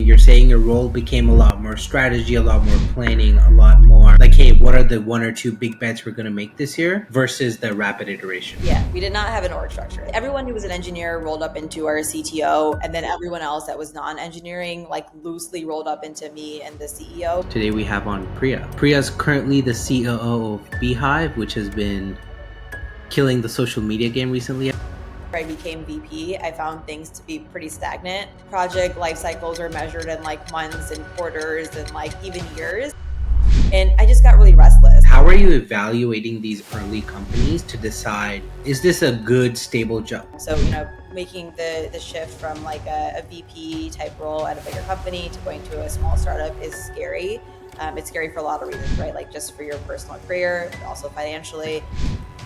you're saying your role became a lot more strategy, a lot more planning, a lot more like, hey, what are the one or two big bets we're going to make this year versus the rapid iteration? Yeah, we did not have an org structure. Everyone who was an engineer rolled up into our CTO, and then everyone else that was non-engineering like loosely rolled up into me and the CEO. Today we have on Priya. Priya is currently the COO of Beehive, which has been killing the social media game recently. I became VP, I found things to be pretty stagnant. Project life cycles are measured in like months and quarters and like even years. And I just got really restless. How are you evaluating these early companies to decide, is this a good, stable job? So, making the shift from like a VP type role at a bigger company to going to a small startup is scary. It's scary for a lot of reasons, right? Like just for your personal career, but also financially.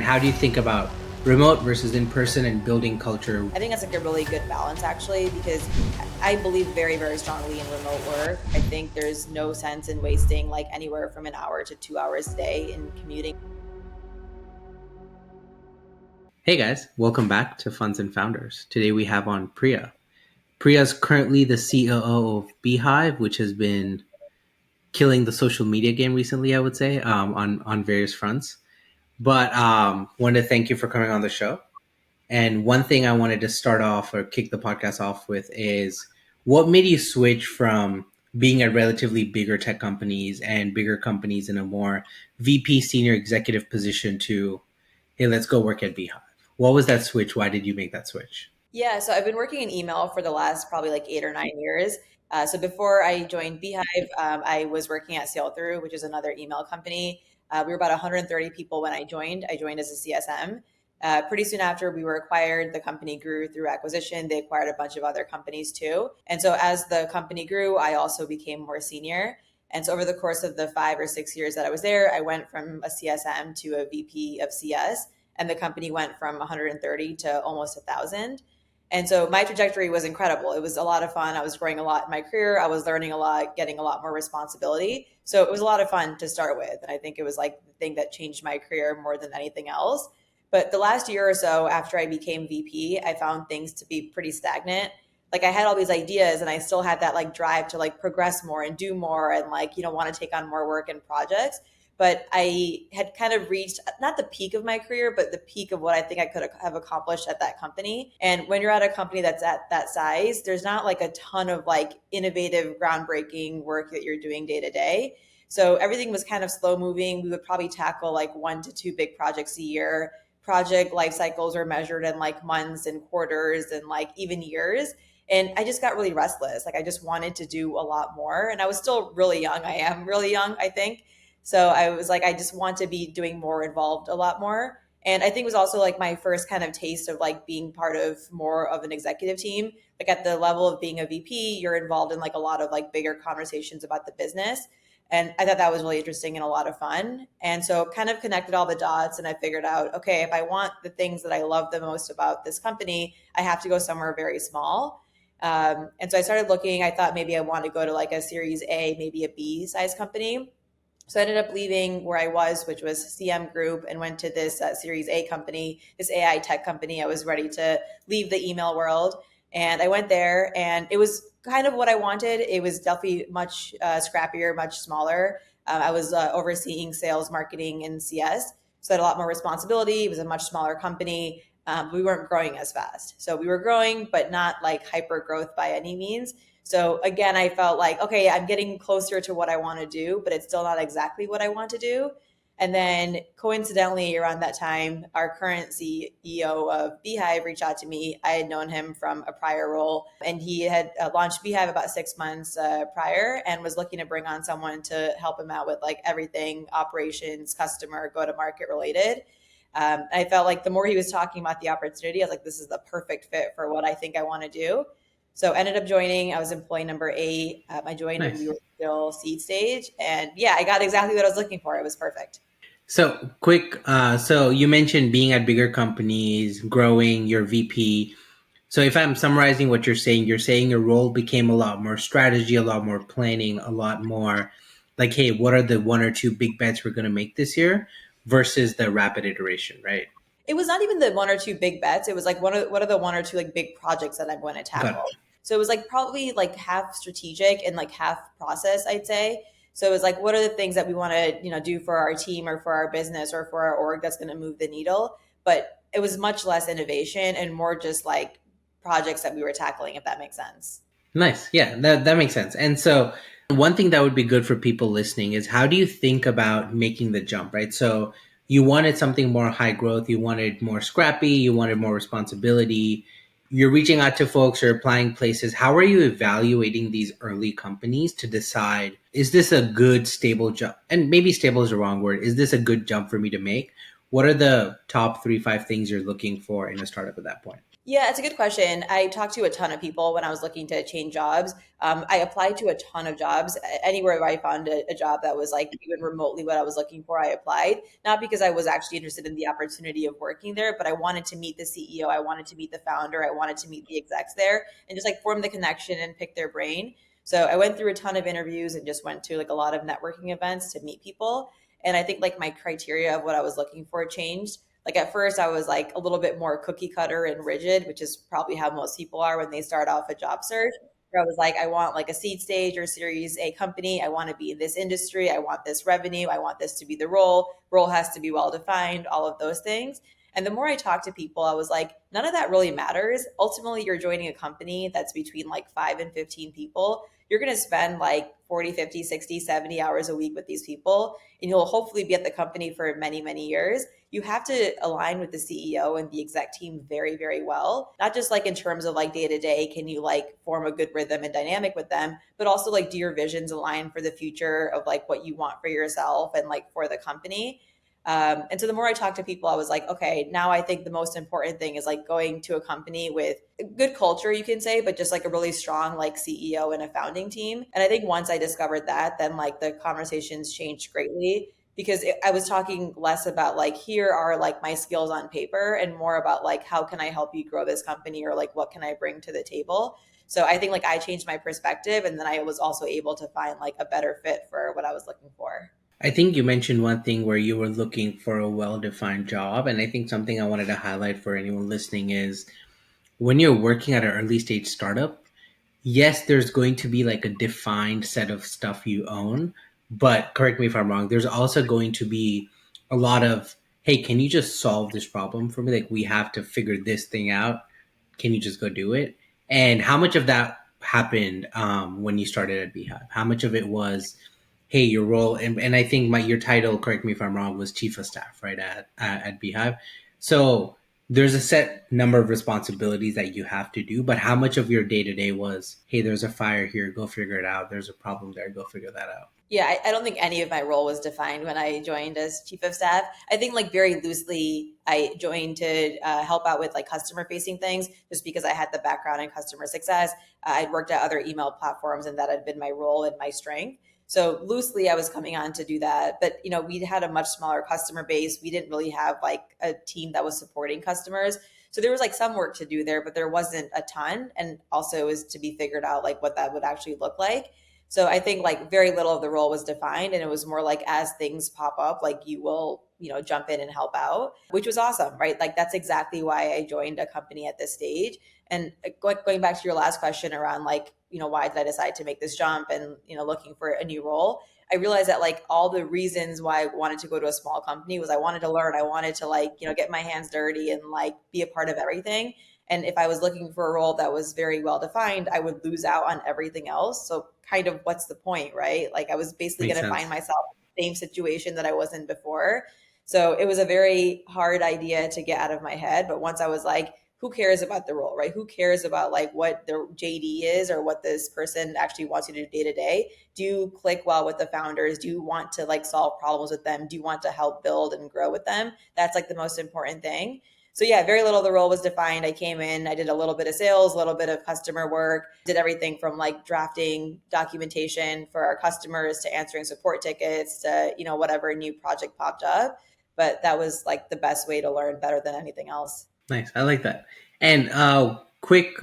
How do you think about remote versus in-person and building culture? I think that's like a really good balance actually, because I believe very, very strongly in remote work. I think there's no sense in wasting like anywhere from an hour to 2 hours a day in commuting. Hey guys, welcome back to Funds and Founders. Today we have on Priya. Priya is currently the COO of Beehive, which has been killing the social media game recently, I would say, on various fronts. But wanted to thank you for coming on the show. And one thing I wanted to start off or kick the podcast off with is what made you switch from being at relatively bigger tech companies and bigger companies in a more VP senior executive position to, hey, let's go work at Beehive? What was that switch? Why did you make that switch? Yeah, so I've been working in email for the last probably like 8 or 9 years. So before I joined Beehive, I was working at Sail Through, which is another email company. We were about 130 people when I joined. I joined as a CSM. Pretty soon after we were acquired, the company grew through acquisition. They acquired a bunch of other companies too. And so as the company grew, I also became more senior. And so over the course of the 5 or 6 years that I was there, I went from a CSM to a VP of CS, and the company went from 130 to almost 1,000. And so my trajectory was incredible. It was a lot of fun. I was growing a lot in my career. I was learning a lot, getting a lot more responsibility. So it was a lot of fun to start with. And I think it was like the thing that changed my career more than anything else. But the last year or so after I became VP, I found things to be pretty stagnant. Like I had all these ideas and I still had that like drive to like progress more and do more and like, want to take on more work and projects. But I had kind of reached not the peak of my career, but the peak of what I think I could have accomplished at that company. And when you're at a company that's at that size, there's not like a ton of like innovative, groundbreaking work that you're doing day to day. So everything was kind of slow moving. We would probably tackle like 1 to 2 big projects a year. Project life cycles are measured in like months and quarters and like even years. And I just got really restless. Like I just wanted to do a lot more. And I was still really young. I am really young, I think. So I was like, I just want to be doing more, involved a lot more. And I think it was also like my first kind of taste of like being part of more of an executive team. Like at the level of being a VP, you're involved in like a lot of like bigger conversations about the business. And I thought that was really interesting and a lot of fun. And so kind of connected all the dots and I figured out, okay, if I want the things that I love the most about this company, I have to go somewhere very small. And so I started looking, I thought maybe I want to go to like a series A, maybe a B size company. So I ended up leaving where I was, which was CM Group, and went to this Series A company, this AI tech company. I was ready to leave the email world. And I went there, and it was kind of what I wanted. It was definitely much scrappier, much smaller. I was overseeing sales, marketing, and CS. So I had a lot more responsibility. It was a much smaller company. We weren't growing as fast. So we were growing, but not like hyper growth by any means. So again, I felt like, okay, I'm getting closer to what I want to do, but it's still not exactly what I want to do. And then coincidentally, around that time, our current CEO of Beehive reached out to me. I had known him from a prior role, and he had launched Beehive about 6 months prior and was looking to bring on someone to help him out with like everything operations, customer, go-to-market related. I felt like the more he was talking about the opportunity, I was like, this is the perfect fit for what I think I want to do. So ended up joining. I was employee number 8. I joined when we were still seed stage. And yeah, I got exactly what I was looking for. It was perfect. So quick, so you mentioned being at bigger companies, growing your VP. So if I'm summarizing what you're saying your role became a lot more strategy, a lot more planning, a lot more like, hey, what are the one or two big bets we're going to make this year versus the rapid iteration, right? It was not even the 1 or 2 big bets. It was like what are the 1 or 2 like big projects that I'm going to tackle. So it was like probably like half strategic and like half process, I'd say. So it was like, what are the things that we want to, do for our team or for our business or for our org that's going to move the needle? But it was much less innovation and more just like projects that we were tackling, if that makes sense. Nice. Yeah, that makes sense. And so one thing that would be good for people listening is how do you think about making the jump, right? So you wanted something more high growth, you wanted more scrappy, you wanted more responsibility. You're reaching out to folks, you're applying places. How are you evaluating these early companies to decide, is this a good stable jump? And maybe stable is the wrong word. Is this a good jump for me to make? What are the top 3, 5 things you're looking for in a startup at that point? Yeah, it's a good question. I talked to a ton of people when I was looking to change jobs. I applied to a ton of jobs. Anywhere where I found a job that was like even remotely what I was looking for, I applied. Not because I was actually interested in the opportunity of working there, but I wanted to meet the CEO. I wanted to meet the founder. I wanted to meet the execs there and just like form the connection and pick their brain. So I went through a ton of interviews and just went to like a lot of networking events to meet people. And I think like my criteria of what I was looking for changed. Like at first I was like a little bit more cookie cutter and rigid, which is probably how most people are when they start off a job search. Where I was like, I want like a seed stage or series A company. I want to be in this industry. I want this revenue. I want this to be the role. Role has to be well defined, all of those things. And the more I talked to people, I was like, none of that really matters. Ultimately, you're joining a company that's between like 5 and 15 people. You're going to spend like 40, 50, 60, 70 hours a week with these people, and you'll hopefully be at the company for many, many years. You have to align with the CEO and the exec team very, very well. Not just like in terms of like day to day, can you like form a good rhythm and dynamic with them, but also like do your visions align for the future of like what you want for yourself and like for the company. And so the more I talk to people, I was like, okay, now I think the most important thing is like going to a company with a good culture, you can say, but just like a really strong like CEO and a founding team. And I think once I discovered that, then like the conversations changed greatly because I was talking less about like, here are like my skills on paper and more about like, how can I help you grow this company or like, what can I bring to the table? So I think like I changed my perspective and then I was also able to find like a better fit for what I was looking for. I think you mentioned one thing where you were looking for a well defined job. And I think something I wanted to highlight for anyone listening is when you're working at an early stage startup, yes, there's going to be like a defined set of stuff you own. But correct me if I'm wrong, there's also going to be a lot of, hey, can you just solve this problem for me? Like, we have to figure this thing out. Can you just go do it? And how much of that happened when you started at Beehive? How much of it was, hey, your role, and I think your title, correct me if I'm wrong, was chief of staff, right, at Beehive. So there's a set number of responsibilities that you have to do, but how much of your day to day was, hey, there's a fire here, go figure it out. There's a problem there, go figure that out. Yeah, I don't think any of my role was defined when I joined as chief of staff. I think like very loosely, I joined to help out with like customer facing things, just because I had the background in customer success. I'd worked at other email platforms, and that had been my role and my strength. So loosely, I was coming on to do that. But we had a much smaller customer base. We didn't really have like a team that was supporting customers. So there was like some work to do there, but there wasn't a ton. And also it was to be figured out like what that would actually look like. So I think like very little of the role was defined, and it was more like as things pop up, like you will, jump in and help out, which was awesome, right? Like that's exactly why I joined a company at this stage. And going back to your last question around like, why did I decide to make this jump and, looking for a new role? I realized that like all the reasons why I wanted to go to a small company was I wanted to learn, I wanted to like, get my hands dirty and like be a part of everything. And if I was looking for a role that was very well defined, I would lose out on everything else. So, kind of, what's the point, right? Like, I was basically Makes going to find sense. myself in the same situation that I was in before. So, it was a very hard idea to get out of my head. But once I was like, who cares about the role, right? Who cares about like what the JD is or what this person actually wants you to do day to day? Do you click well with the founders? Do you want to like solve problems with them? Do you want to help build and grow with them? That's like the most important thing. So yeah, very little of the role was defined. I came in, I did a little bit of sales, a little bit of customer work, did everything from like drafting documentation for our customers to answering support tickets to, whatever new project popped up. But that was like the best way to learn better than anything else. Nice. I like that. And quick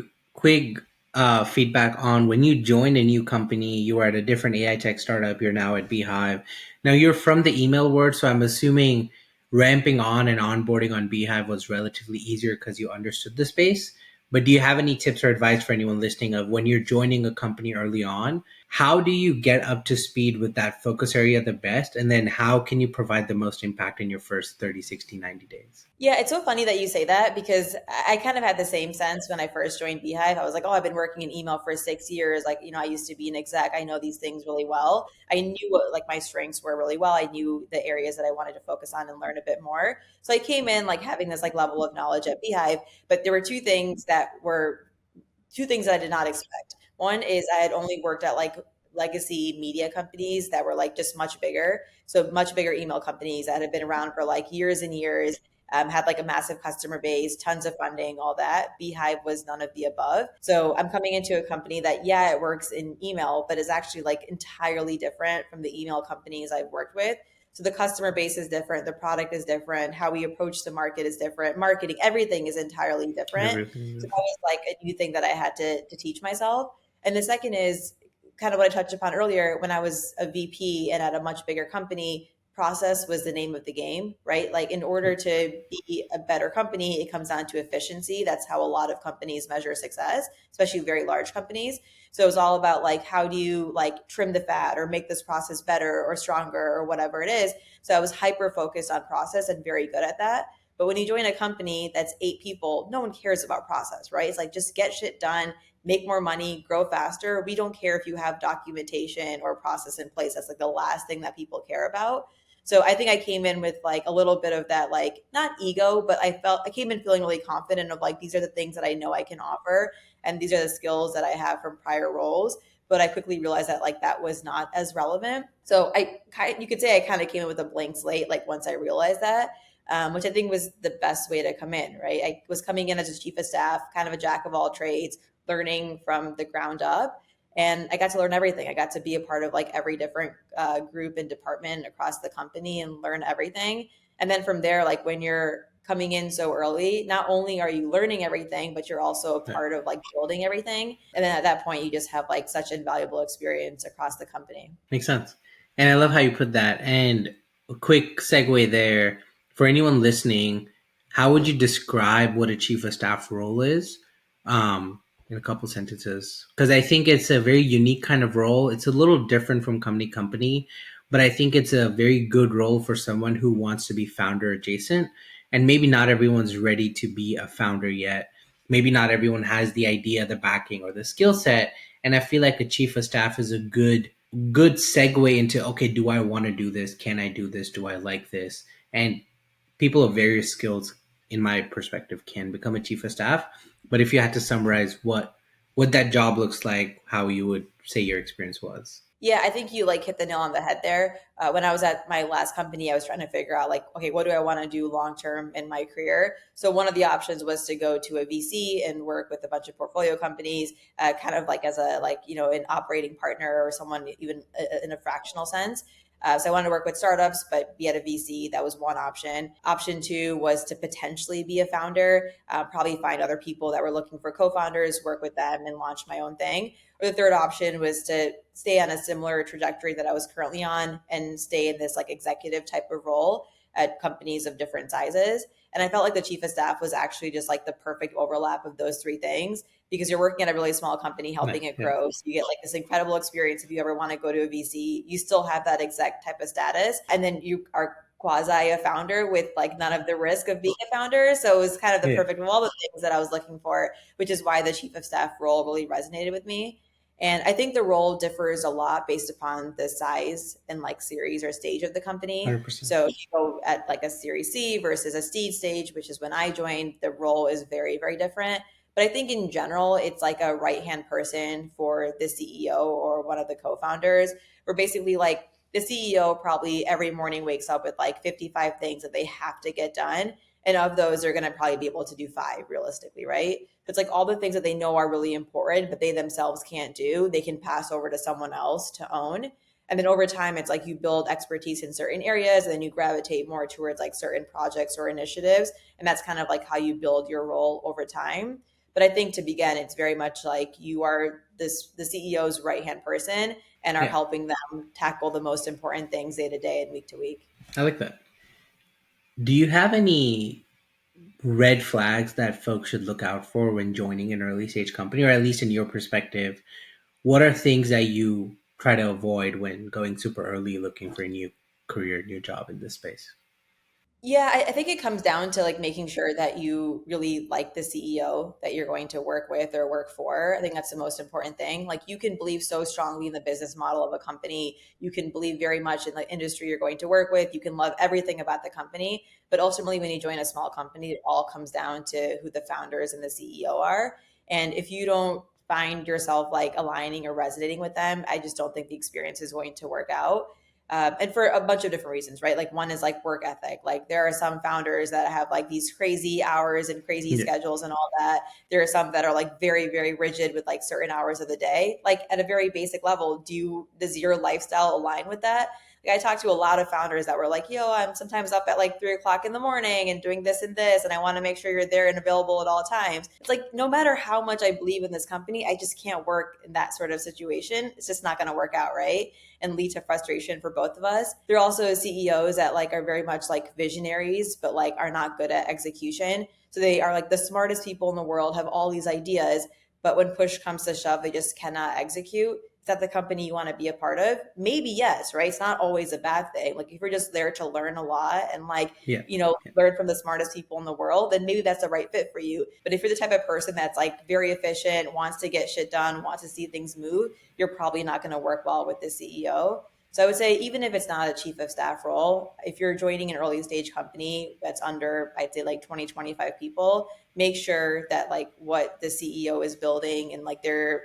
feedback on when you joined a new company, you were at a different AI tech startup, you're now at Beehive. Now you're from the email world, so I'm assuming ramping on and onboarding on Beehive was relatively easier because you understood the space. But do you have any tips or advice for anyone listening of when you're joining a company early on? How do you get up to speed with that focus area the best? And then how can you provide the most impact in your first 30, 60, 90 days? Yeah, it's so funny that you say that because I kind of had the same sense when I first joined Beehive. I was like, oh, I've been working in email for 6 years. Like, I used to be an exec. I know these things really well. I knew what like my strengths were really well. I knew the areas that I wanted to focus on and learn a bit more. So I came in like having this like level of knowledge at Beehive, but there were two things that I did not expect. One is I had only worked at like legacy media companies that were like just much bigger. So much bigger email companies that had been around for like years and years, had like a massive customer base, tons of funding, all that. Beehive was none of the above. So I'm coming into a company that, yeah, it works in email, but is actually like entirely different from the email companies I've worked with. So the customer base is different, the product is different, how we approach the market is different, marketing, everything is entirely different. So Everything. that was like a new thing that I had to teach myself. And the second is kind of what I touched upon earlier. When I was a VP and at a much bigger company, process was the name of the game, right? Like in order to be a better company, it comes down to efficiency. That's how a lot of companies measure success, especially very large companies. So it's all about like how do you like trim the fat or make this process better or stronger or whatever it is. So I was hyper focused on process and very good at that. But when you join a company that's 8 people, no one cares about process, right? It's like just get shit done, make more money, grow faster. We don't care if you have documentation or process in place. That's like the last thing that people care about. So I think I came in with like a little bit of that, like not ego, but I came in feeling really confident of like, these are the things that I know I can offer. And these are the skills that I have from prior roles. But I quickly realized that like that was not as relevant. So you could say I kind of came in with a blank slate, like once I realized that, which I think was the best way to come in, right? I was coming in as a chief of staff, kind of a jack of all trades, learning from the ground up. And I got to learn everything. I got to be a part of like every different group and department across the company and learn everything. And then from there, like when you're coming in so early, not only are you learning everything, but you're also a Right. part of like building everything. And then at that point, you just have like such invaluable experience across the company. Makes sense. And I love how you put that. And a quick segue there for anyone listening, how would you describe what a chief of staff role is in a couple sentences? Because I think it's a very unique kind of role. It's a little different from company to company, but I think it's a very good role for someone who wants to be founder adjacent. And maybe not everyone's ready to be a founder yet. Maybe not everyone has the idea, the backing, or the skill set. And I feel like a chief of staff is a good segue into, okay, do I want to do this? Can I do this? Do I like this? And people of various skills, in my perspective, can become a chief of staff. But if you had to summarize what that job looks like, how you would say your experience was. Yeah, I think you like hit the nail on the head there. When I was at my last company, I was trying to figure out like, okay, what do I want to do long term in my career? So one of the options was to go to a VC and work with a bunch of portfolio companies, kind of like as a like an operating partner or someone even in a fractional sense. So I wanted to work with startups, but be at a VC. That was one option. Option two was to potentially be a founder, probably find other people that were looking for co-founders, work with them, and launch my own thing. Or the third option was to stay on a similar trajectory that I was currently on and stay in this like executive type of role at companies of different sizes. And I felt like the chief of staff was actually just like the perfect overlap of those three things because you're working at a really small company, helping Nice. it Yeah. grow. So you get like this incredible experience. If you ever want to go to a VC, you still have that exec type of status. And then you are quasi a founder with like none of the risk of being a founder. So it was kind of the Yeah. perfect of all the things that I was looking for, which is why the chief of staff role really resonated with me. And I think the role differs a lot based upon the size and like series or stage of the company. 100%. So if you go at like a series C versus a seed stage, which is when I joined, the role is very, very different. But I think in general, it's like a right hand person for the CEO or one of the co founders. Where basically, like the CEO probably every morning wakes up with like 55 things that they have to get done. And of those, they're going to probably be able to do five realistically, right? It's like all the things that they know are really important, but they themselves can't do, they can pass over to someone else to own. And then over time, it's like you build expertise in certain areas and then you gravitate more towards like certain projects or initiatives. And that's kind of like how you build your role over time. But I think to begin, it's very much like you are the CEO's right hand person and are Yeah. helping them tackle the most important things day to day and week to week. I like that. Do you have any red flags that folks should look out for when joining an early stage company, or at least in your perspective, what are things that you try to avoid when going super early looking for a new career, new job in this space? Yeah, I think it comes down to like making sure that you really like the CEO that you're going to work with or work for. I think that's the most important thing. Like you can believe so strongly in the business model of a company. You can believe very much in the industry you're going to work with. You can love everything about the company. But ultimately, when you join a small company, it all comes down to who the founders and the CEO are. And if you don't find yourself like aligning or resonating with them, I just don't think the experience is going to work out. And for a bunch of different reasons, right? Like one is like work ethic. Like there are some founders that have like these crazy hours and crazy Yeah. schedules and all that. There are some that are like very, very rigid with like certain hours of the day. Like at a very basic level, does your lifestyle align with that? Like I talked to a lot of founders that were like, yo, I'm sometimes up at like 3 o'clock in the morning and doing this and this, and I want to make sure you're there and available at all times. It's like, no matter how much I believe in this company, I just can't work in that sort of situation. It's just not going to work out, right? And lead to frustration for both of us. There are also CEOs that like are very much like visionaries, but like are not good at execution. So they are like the smartest people in the world, have all these ideas, but when push comes to shove, they just cannot execute. Is that the company you want to be a part of? Maybe yes, right? It's not always a bad thing. Like if you're just there to learn a lot and like, Yeah. Yeah. learn from the smartest people in the world, then maybe that's the right fit for you. But if you're the type of person that's like very efficient, wants to get shit done, wants to see things move, you're probably not going to work well with the CEO. So I would say, even if it's not a chief of staff role, if you're joining an early stage company that's under, I'd say like 20, 25 people, make sure that like what the CEO is building and like their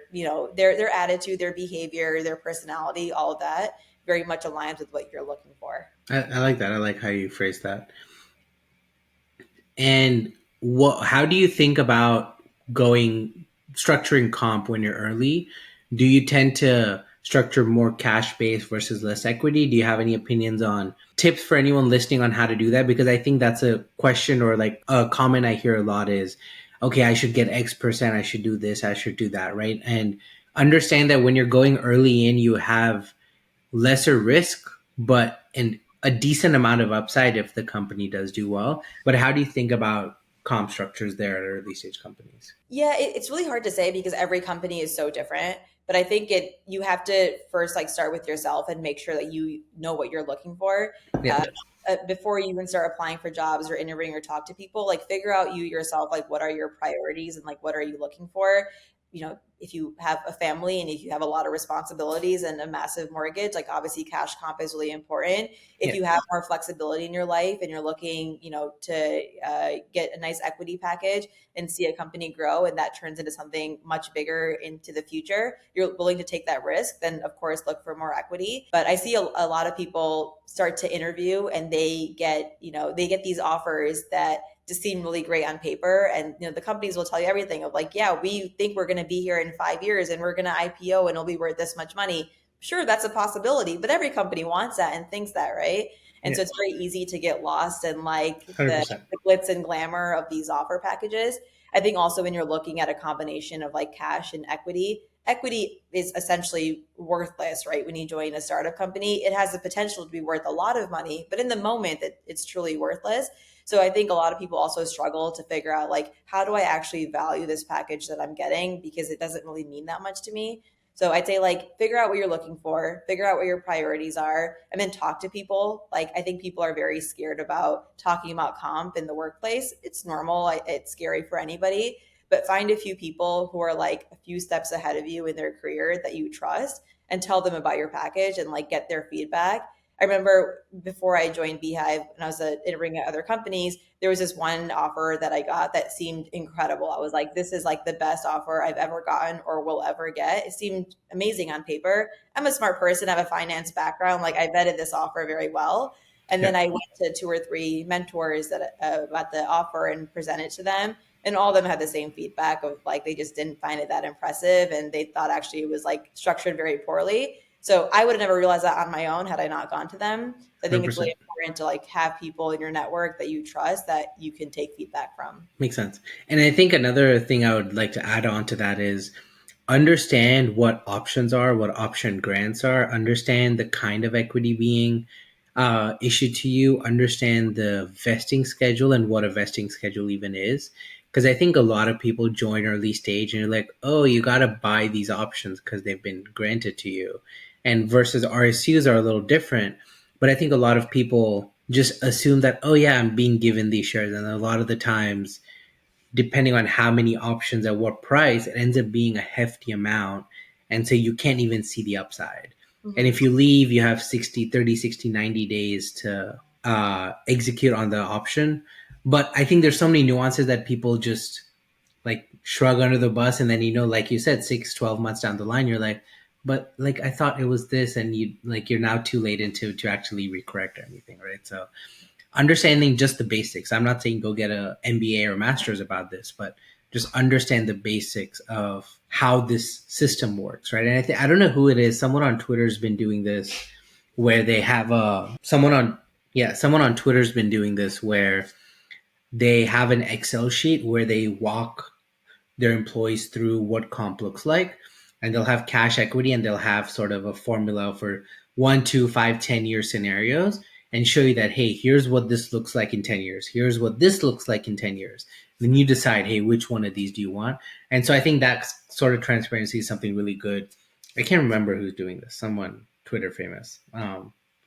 attitude, their behavior, their personality, all of that very much aligns with what you're looking for. I like that. I like how you phrase that. And how do you think about going structuring comp when you're early? Do you tend to structure more cash based versus less equity? Do you have any opinions on tips for anyone listening on how to do that? Because I think that's a question, or like a comment I hear a lot is, okay, I should get X%, I should do this, I should do that, right? And understand that when you're going early in, you have lesser risk, but a decent amount of upside if the company does do well. But how do you think about comp structures there at early stage companies? Yeah, it's really hard to say because every company is so different. But I think you have to first like start with yourself and make sure that you know what you're looking for. Yeah. Uh, Before you even start applying for jobs or interviewing or talk to people, like figure out you yourself, like what are your priorities and like what are you looking for? If you have a family and if you have a lot of responsibilities and a massive mortgage, like obviously cash comp is really important. If Yeah. you have more flexibility in your life and you're looking, to get a nice equity package and see a company grow and that turns into something much bigger into the future, you're willing to take that risk, then of course look for more equity. But I see a lot of people start to interview and they get these offers that just seem really great on paper. And the companies will tell you everything of like, yeah, we think we're going to be here in 5 years and we're going to IPO and it'll be worth this much money. Sure, that's a possibility, but every company wants that and thinks that, right? And Yeah. so it's very easy to get lost in like the 100%. the glitz and glamour of these offer packages. I think also when you're looking at a combination of like cash and equity, equity is essentially worthless, right? When you join a startup company, it has the potential to be worth a lot of money, but in the moment, it's truly worthless. So I think a lot of people also struggle to figure out like, how do I actually value this package that I'm getting? Because it doesn't really mean that much to me. So I'd say like figure out what you're looking for, figure out what your priorities are, and then talk to people. Like I think people are very scared about talking about comp in the workplace. It's normal. It's scary for anybody, but find a few people who are like a few steps ahead of you in their career that you trust and tell them about your package and like get their feedback. I remember before I joined Beehive and I was interviewing at other companies, there was this one offer that I got that seemed incredible. I was like, this is like the best offer I've ever gotten or will ever get. It seemed amazing on paper. I'm a smart person, I have a finance background. Like I vetted this offer very well. And Yeah. then I went to two or three mentors that about the offer and presented to them. And all of them had the same feedback of like they just didn't find it that impressive and they thought actually it was like structured very poorly. So I would have never realized that on my own had I not gone to them. So I think it's really 100%. important to like have people in your network that you trust that you can take feedback from. Makes sense. And I think another thing I would like to add on to that is understand what options are, what option grants are, understand the kind of equity being issue to you, understand the vesting schedule and what a vesting schedule even is. Because I think a lot of people join early stage and you're like, oh, you got to buy these options because they've been granted to you. And versus RSUs are a little different. But I think a lot of people just assume that, oh, yeah, I'm being given these shares. And a lot of the times, depending on how many options at what price, it ends up being a hefty amount. And so you can't even see the upside. And Mhm. if you leave, you have 60, 30, 60, 90 days to execute on the option. But I think there's so many nuances that people just like shrug under the bus. And then, like you said, 6, 12 months down the line, you're like, but like I thought it was this, and you're now too late into to actually recorrect anything, right? So understanding just the basics. I'm not saying go get a MBA or master's about this, but just understand the basics of how this system works, right? And I don't know who it is. Someone on Twitter's been doing this, where they have a someone on Twitter's been doing this where they have an Excel sheet where they walk their employees through what comp looks like, and they'll have cash equity, and they'll have sort of a formula for 1, 2, 5, 10 year scenarios, and show you that, hey, here's what this looks like in 10 years, here's what this looks like in 10 years. Then you decide, hey, which one of these do you want? And so I think that sort of transparency is something really good. I can't remember who's doing this, someone Twitter famous.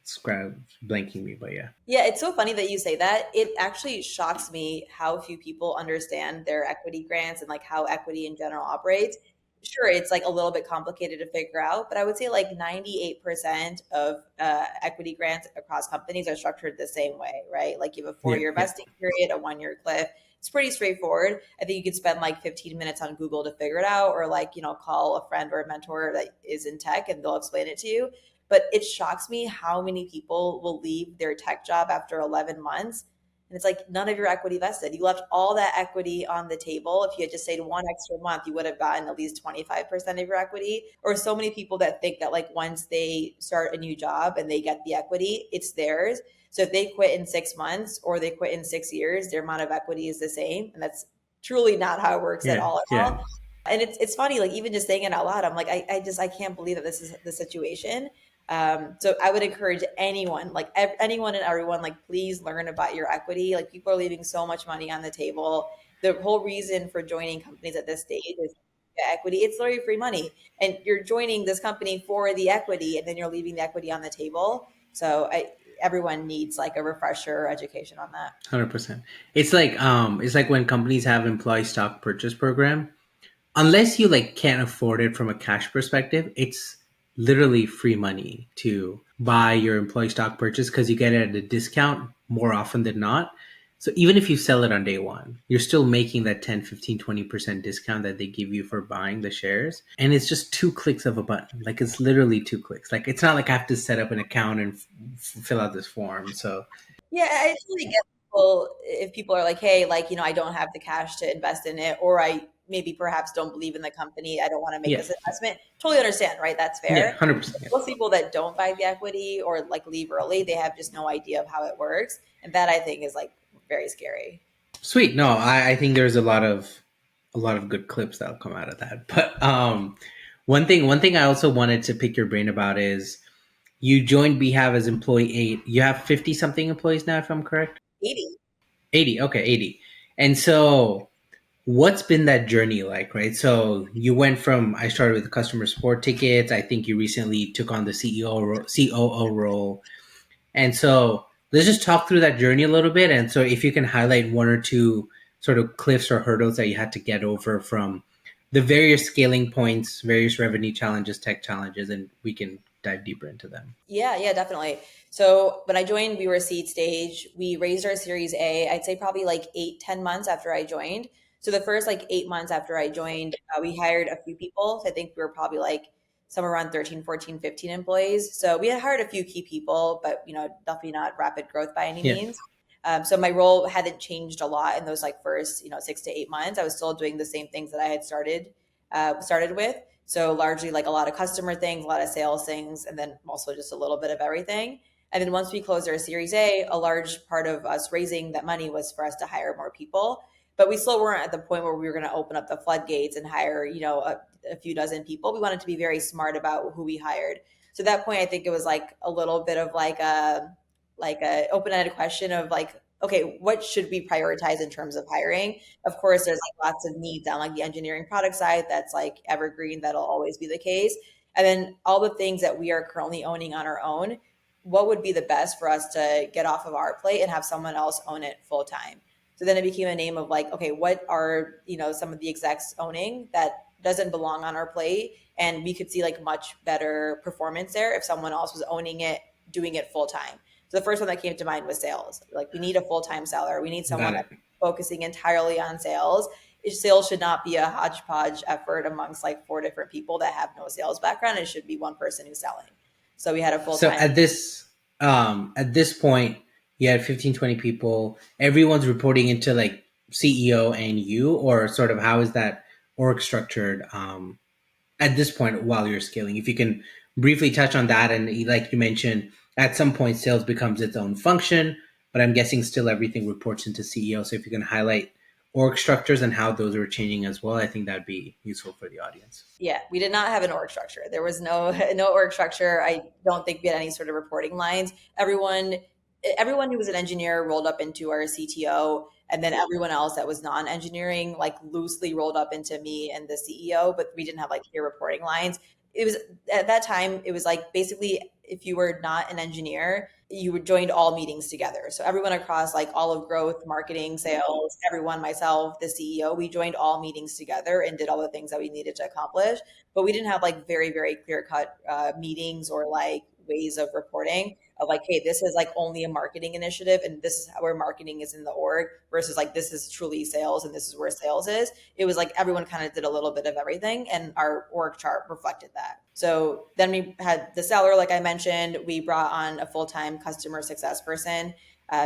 Scribe blanking me, but yeah. Yeah, it's so funny that you say that. It actually shocks me how few people understand their equity grants and like how equity in general operates. Sure, it's like a little bit complicated to figure out, but I would say like 98% of equity grants across companies are structured the same way, right? Like you have a Yeah, 4 year yeah, vesting period, a 1 year cliff. It's pretty straightforward. I think you could spend like 15 minutes on Google to figure it out, or like, call a friend or a mentor that is in tech and they'll explain it to you. But it shocks me how many people will leave their tech job after 11 months. And it's like none of your equity vested. You left all that equity on the table. If you had just stayed 1 extra month, you would have gotten at least 25% of your equity. Or so many people that think that like once they start a new job and they get the equity, it's theirs. So if they quit in 6 months or they quit in 6 years, their amount of equity is the same. And that's truly not how it works yeah, at yeah. all. And it's funny, like even just saying it out loud, I'm like, I can't believe that this is the situation. So I would encourage anyone, like anyone and everyone, like please learn about your equity. Like people are leaving so much money on the table. The whole reason for joining companies at this stage is equity. It's literally free money, and you're joining this company for the equity, and then you're leaving the equity on the table. So everyone needs like a refresher education on that. 100%. It's like when companies have employee stock purchase program, unless you like can't afford it from a cash perspective, it's literally free money to buy your employee stock purchase because you get it at a discount more often than not. So even if you sell it on day one, you're still making that 10, 15, 20% discount that they give you for buying the shares. And it's just 2 clicks of a button. Like it's literally 2 clicks. Like it's not like I have to set up an account and fill out this form. So Yeah, I totally get people if people are like, hey, like, I don't have the cash to invest in it, or I maybe perhaps don't believe in the company. I don't want to make yeah, this investment. Totally understand, right? That's yeah, fair. 100%. Yeah. Most people that don't buy the equity or like leave early, they have just no idea of how it works. And that I think is like very scary. Sweet. No, I think there's a lot of good clips that'll come out of that. But one thing I also wanted to pick your brain about is you joined Beehive as employee 8. You have 50 something employees now, if I'm correct. 80. 80. Okay, 80. And so what's been that journey like, right? So you went from I started with customer support tickets. I think you recently took on the COO role. And so let's just talk through that journey a little bit. And so if you can highlight one or two sort of cliffs or hurdles that you had to get over from the various scaling points, various revenue challenges, tech challenges, and we can dive deeper into them. Yeah, definitely. So when I joined, we were seed stage. We raised our Series A, I'd say probably like 8, 10 months after I joined. So the first like 8 months after I joined, we hired a few people. So I think we were probably like somewhere around 13, 14, 15 employees. So we had hired a few key people, but definitely not rapid growth by any Yeah. means. So my role hadn't changed a lot in those like first 6 to 8 months. I was still doing the same things that I had started with. So largely like a lot of customer things, a lot of sales things, and then also just a little bit of everything. And then once we closed our Series A large part of us raising that money was for us to hire more people. But we still weren't at the point where we were going to open up the floodgates and hire, a few dozen people. We wanted to be very smart about who we hired. So at that point, I think it was like a little bit of like like a open-ended question of like, okay, what should we prioritize in terms of hiring? Of course, there's like lots of needs on like the engineering product side that's like evergreen, that'll always be the case. And then all the things that we are currently owning on our own, what would be the best for us to get off of our plate and have someone else own it full time? So then it became a name of like, okay, what are, some of the execs owning that doesn't belong on our plate? And we could see like much better performance there if someone else was owning it, doing it full time. So the first one that came to mind was sales. Like we need a full time seller. We need someone Got that's it. focusing entirely on sales. Sales should not be a hodgepodge effort amongst like four different people that have no sales background. It should be one person who's selling. So we had a full So time. at this point, you had 15, 20 people. Everyone's reporting into like CEO and you, or sort of how is that org structured at this point while you're scaling? If you can briefly touch on that, and like you mentioned, at some point sales becomes its own function, but I'm guessing still everything reports into CEO. So if you can highlight org structures and how those are changing as well, I think that'd be useful for the audience. Yeah, we did not have an org structure. There was no no org structure. I don't think we had any sort of reporting lines. Everyone who was an engineer rolled up into our CTO, and then everyone else that was non-engineering like loosely rolled up into me and the CEO, but we didn't have like clear reporting lines. It was at that time, it was like basically if you were not an engineer, you would joined all meetings together. So everyone across like all of growth, marketing, sales, everyone, myself, the CEO, we joined all meetings together and did all the things that we needed to accomplish. But we didn't have like very, very clear cut meetings or like ways of reporting of like, hey, this is like only a marketing initiative and this is where marketing is in the org versus like this is truly sales and this is where sales is. It was like everyone kind of did a little bit of everything and our org chart reflected that. So then we had the seller, like I mentioned, we brought on a full-time customer success person.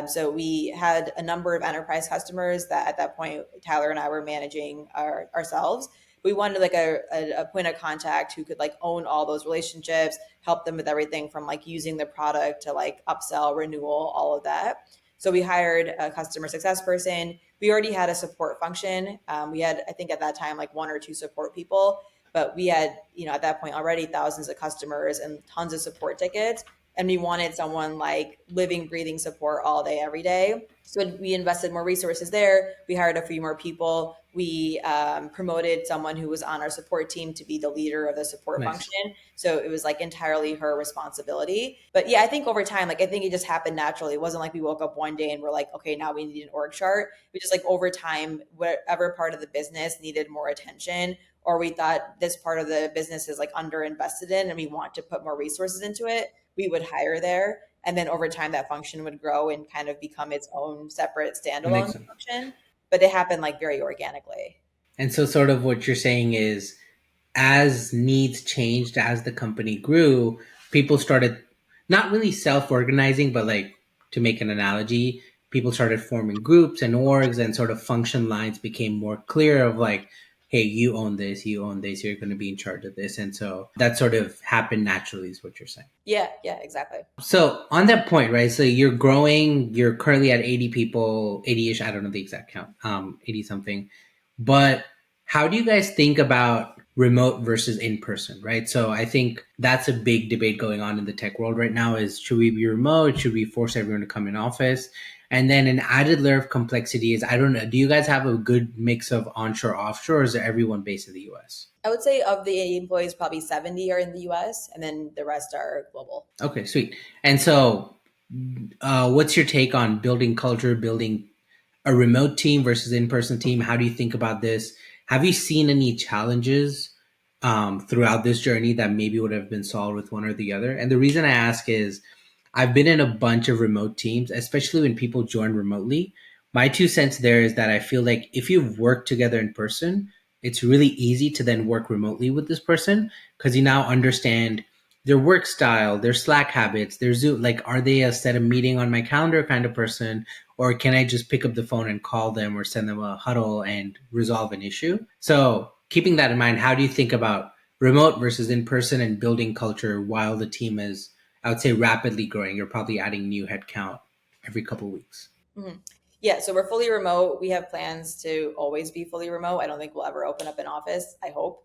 So we had a number of enterprise customers that at that point, Tyler and I were managing ourselves. We wanted like a point of contact who could like own all those relationships, help them with everything from like using the product to like upsell, renewal, all of that. So we hired a customer success person. We already had a support function. We had, I think at that time, like one or two support people, but we had, at that point already thousands of customers and tons of support tickets. And we wanted someone like living, breathing support all day, every day. So we invested more resources there. We hired a few more people. We promoted someone who was on our support team to be the leader of the support Nice. function. So it was like entirely her responsibility. But yeah, I think over time, like I think it just happened naturally. It wasn't like we woke up one day and we're like, okay, now we need an org chart. We just like over time, whatever part of the business needed more attention, or we thought this part of the business is like underinvested in and we want to put more resources into it, we would hire there. And then over time, that function would grow and kind of become its own separate That makes standalone sense. function. But it happened like very organically. And so, sort of what you're saying is, as needs changed, as the company grew, people started not really self organizing, but like to make an analogy, people started forming groups and orgs, and sort of function lines became more clear of like, hey, you own this, you're going to be in charge of this. And so that sort of happened naturally, is what you're saying. Yeah, yeah, exactly. So on that point, right? So you're growing. You're currently at 80 people, 80ish. I don't know the exact count, 80 something. But how do you guys think about remote versus in person, right? So I think that's a big debate going on in the tech world right now. Is should we be remote? Should we force everyone to come in office? And then an added layer of complexity is I don't know. Do you guys have a good mix of onshore, offshore, or is everyone based in the US? I would say of the employees, probably 70 are in the US and then the rest are global. Okay, sweet. And so, what's your take on building culture, building a remote team versus in-person team? How do you think about this? Have you seen any challenges throughout this journey that maybe would have been solved with one or the other? And the reason I ask is I've been in a bunch of remote teams, especially when people join remotely. My two cents there is that I feel like if you've worked together in person, it's really easy to then work remotely with this person because you now understand their work style, their Slack habits, their Zoom. Like, are they a set a meeting on my calendar kind of person? Or can I just pick up the phone and call them or send them a huddle and resolve an issue? So, keeping that in mind, how do you think about remote versus in person and building culture while the team is, I would say, rapidly growing? You're probably adding new headcount every couple of weeks. Mhm. Yeah, so we're fully remote. We have plans to always be fully remote. I don't think we'll ever open up an office, I hope.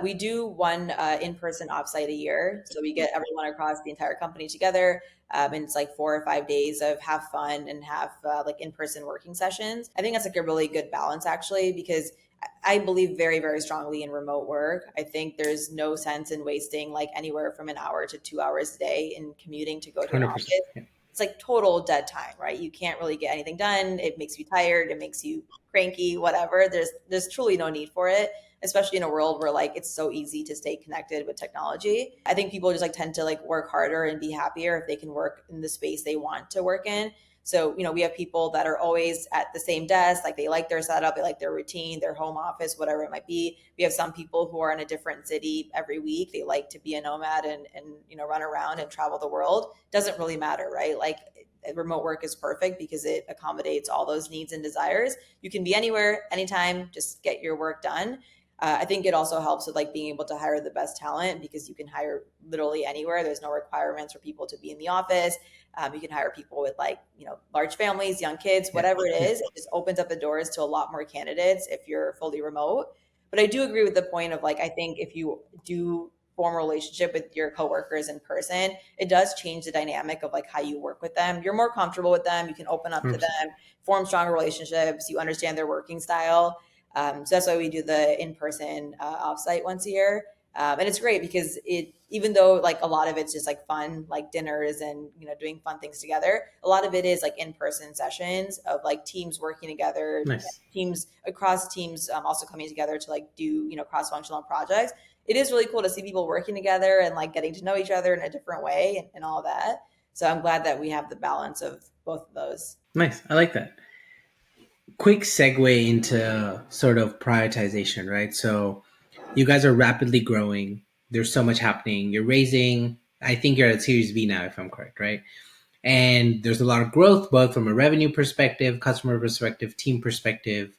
We do one in-person offsite a year. So we get everyone across the entire company together. And it's like 4 or 5 days of have fun and have like in-person working sessions. I think that's like a really good balance actually, because I believe very, very strongly in remote work. I think there's no sense in wasting like anywhere from an hour to 2 hours a day in commuting to go to an 100%. office. Yeah. It's like total dead time, right? You can't really get anything done. It makes you tired. It makes you cranky, whatever. There's truly no need for it, especially in a world where like it's so easy to stay connected with technology. I think people just like tend to like work harder and be happier if they can work in the space they want to work in. So, we have people that are always at the same desk, like they like their setup, they like their routine, their home office, whatever it might be. We have some people who are in a different city every week. They like to be a nomad and run around and travel the world. Doesn't really matter, right? Like remote work is perfect because it accommodates all those needs and desires. You can be anywhere, anytime, just get your work done. I think it also helps with like being able to hire the best talent because you can hire literally anywhere. There's no requirements for people to be in the office. You can hire people with like, large families, young kids, Yeah. whatever it Yeah. is. It just opens up the doors to a lot more candidates if you're fully remote. But I do agree with the point of like, I think if you do form a relationship with your coworkers in person, it does change the dynamic of like how you work with them. You're more comfortable with them. You can open up to 100%. them, form stronger relationships. You understand their working style. So that's why we do the in-person offsite once a year. And it's great because even though like a lot of it's just like fun, like dinners and, doing fun things together, a lot of it is like in-person sessions of like teams working together, Nice. teams across teams also coming together to like do, cross-functional projects. It is really cool to see people working together and like getting to know each other in a different way and all that. So I'm glad that we have the balance of both of those. Nice. I like that. Quick segue into sort of prioritization, right? So you guys are rapidly growing. There's so much happening. You're raising, I think you're at Series B now, if I'm correct, right? And there's a lot of growth, both from a revenue perspective, customer perspective, team perspective.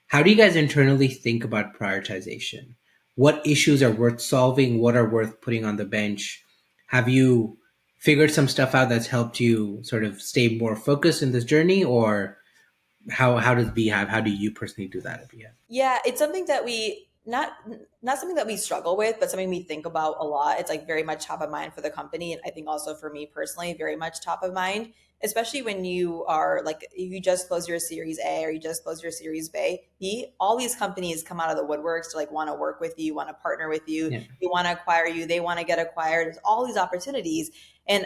How do you guys internally think about prioritization? What issues are worth solving? What are worth putting on the bench? Have you figured some stuff out that's helped you sort of stay more focused in this journey? Or how does Beehive, how do you personally do that at Beehive? Yeah, it's something that we not something that we struggle with, but something we think about a lot. It's like very much top of mind for the company, and I think also for me personally, very much top of mind. Especially when you are like you just close your Series A or you just close your Series B. All these companies come out of the woodworks to like want to work with you, want to partner with you, Yeah, they want to acquire you, they want to get acquired. There's all these opportunities, and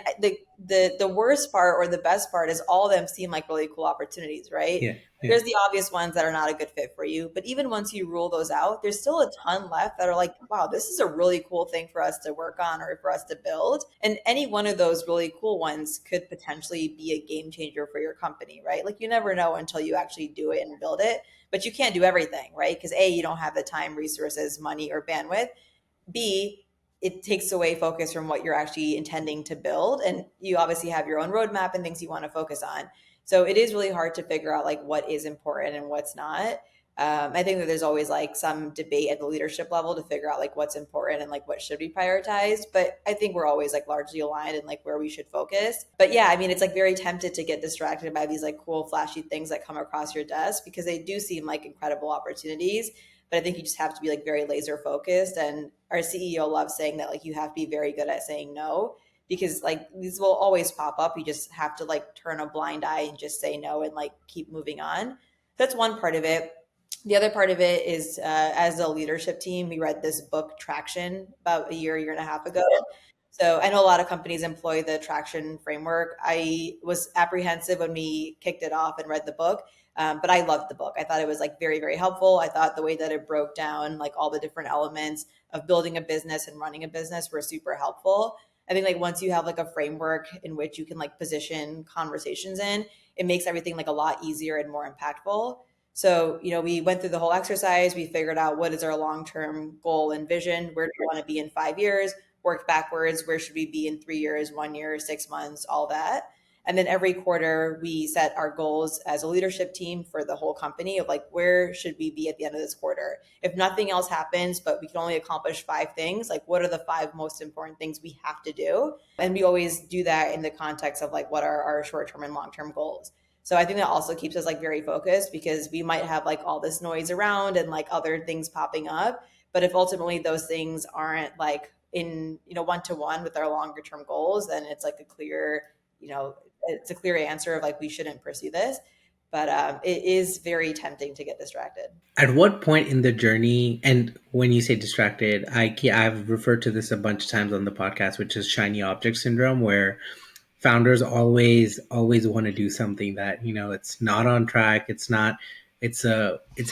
the worst part or the best part is all of them seem like really cool opportunities, right? yeah, yeah, There's the obvious ones that are not a good fit for you. But even once you rule those out, there's still a ton left that are like, wow, this is a really cool thing for us to work on or for us to build. And any one of those really cool ones could potentially be a game changer for your company, right? Like you never know until you actually do it and build it. But you can't do everything, right? Because A, you don't have the time, resources, money, or bandwidth. B, it takes away focus from what you're actually intending to build. And you obviously have your own roadmap and things you want to focus on. So it is really hard to figure out like what is important and what's not. I think that there's always like some debate at the leadership level to figure out like what's important and like what should be prioritized. But I think we're always like largely aligned in like where we should focus. But yeah, I mean, it's like very tempted to get distracted by these like cool, flashy things that come across your desk because they do seem like incredible opportunities. But I think you just have to be like very laser focused. And our CEO loves saying that like you have to be very good at saying no because like these will always pop up. You just have to like turn a blind eye and just say no and like keep moving on. That's one part of it. The other part of it is as a leadership team, we read this book Traction about a year and a half ago. So I know a lot of companies employ the traction framework. I was apprehensive when we kicked it off and read the book, but I loved the book. I thought it was like very, very helpful. I thought the way that it broke down like all the different elements of building a business and running a business were super helpful. I think like once you have like a framework in which you can like position conversations in, it makes everything like a lot easier and more impactful. So, we went through the whole exercise. We figured out what is our long-term goal and vision. Where do we want to be in 5 years? Worked backwards. Where should we be in 3 years, 1 year, 6 months, all that. And then every quarter we set our goals as a leadership team for the whole company of like, where should we be at the end of this quarter? If nothing else happens, but we can only accomplish 5 things, like what are the 5 most important things we have to do? And we always do that in the context of like, what are our short-term and long-term goals? So I think that also keeps us like very focused because we might have like all this noise around and like other things popping up, But if ultimately those things aren't like in, one to one with our longer term goals, then it's like a clear, it's a clear answer of like we shouldn't pursue this. But it is very tempting to get distracted. At what point in the journey, and when you say distracted, I've referred to this a bunch of times on the podcast, which is shiny object syndrome, where founders always want to do something that it's not on track. It's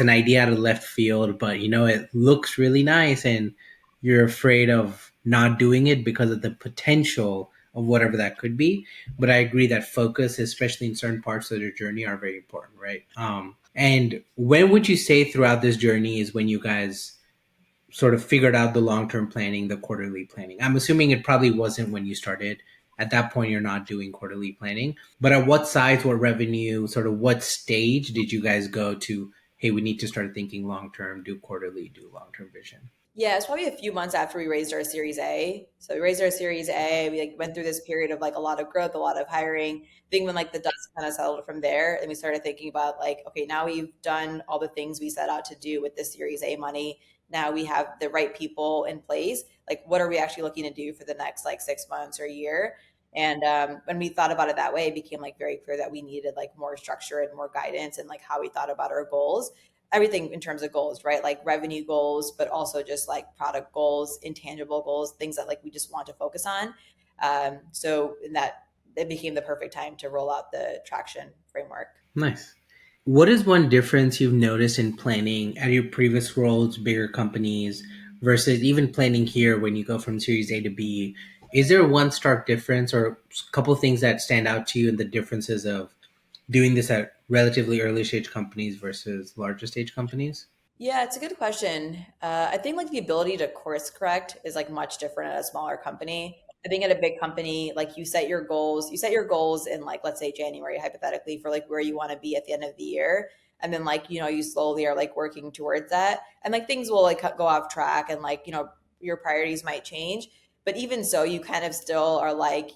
an idea out of left field, but it looks really nice, and you're afraid of not doing it because of the potential of whatever that could be. But I agree that focus, especially in certain parts of your journey, are very important, right? And when would you say throughout this journey is when you guys sort of figured out the long term planning, the quarterly planning? I'm assuming it probably wasn't when you started. At that point, you're not doing quarterly planning. But at what size, what revenue, sort of what stage did you guys go to, hey, we need to start thinking long term, do quarterly, do long term vision? Yeah, it's probably a few months after we raised our Series A. So we raised our Series A. We like went through this period of like a lot of growth, a lot of hiring. I think when like the dust kind of settled from there, and we started thinking about like, okay, now we've done all the things we set out to do with the Series A money. Now we have the right people in place. Like, what are we actually looking to do for the next like 6 months or a year? And when we thought about it that way, it became like very clear that we needed like more structure and more guidance and like how we thought about our goals, everything in terms of goals, right? Like revenue goals, but also just like product goals, intangible goals, things that like we just want to focus on. So in that, it became the perfect time to roll out the traction framework. Nice. What is one difference you've noticed in planning at your previous roles, bigger companies, versus even planning here when you go from Series A to B? Is there one stark difference or a couple of things that stand out to you in the differences of doing this at relatively early stage companies versus larger stage companies? Yeah, it's a good question. I think like the ability to course correct is like much different at a smaller company. I think at a big company, like you set your goals in like, let's say January, hypothetically, for like where you want to be at the end of the year. And then like, you slowly are like working towards that. And like things will like go off track and like, your priorities might change. But even so, you kind of still are like,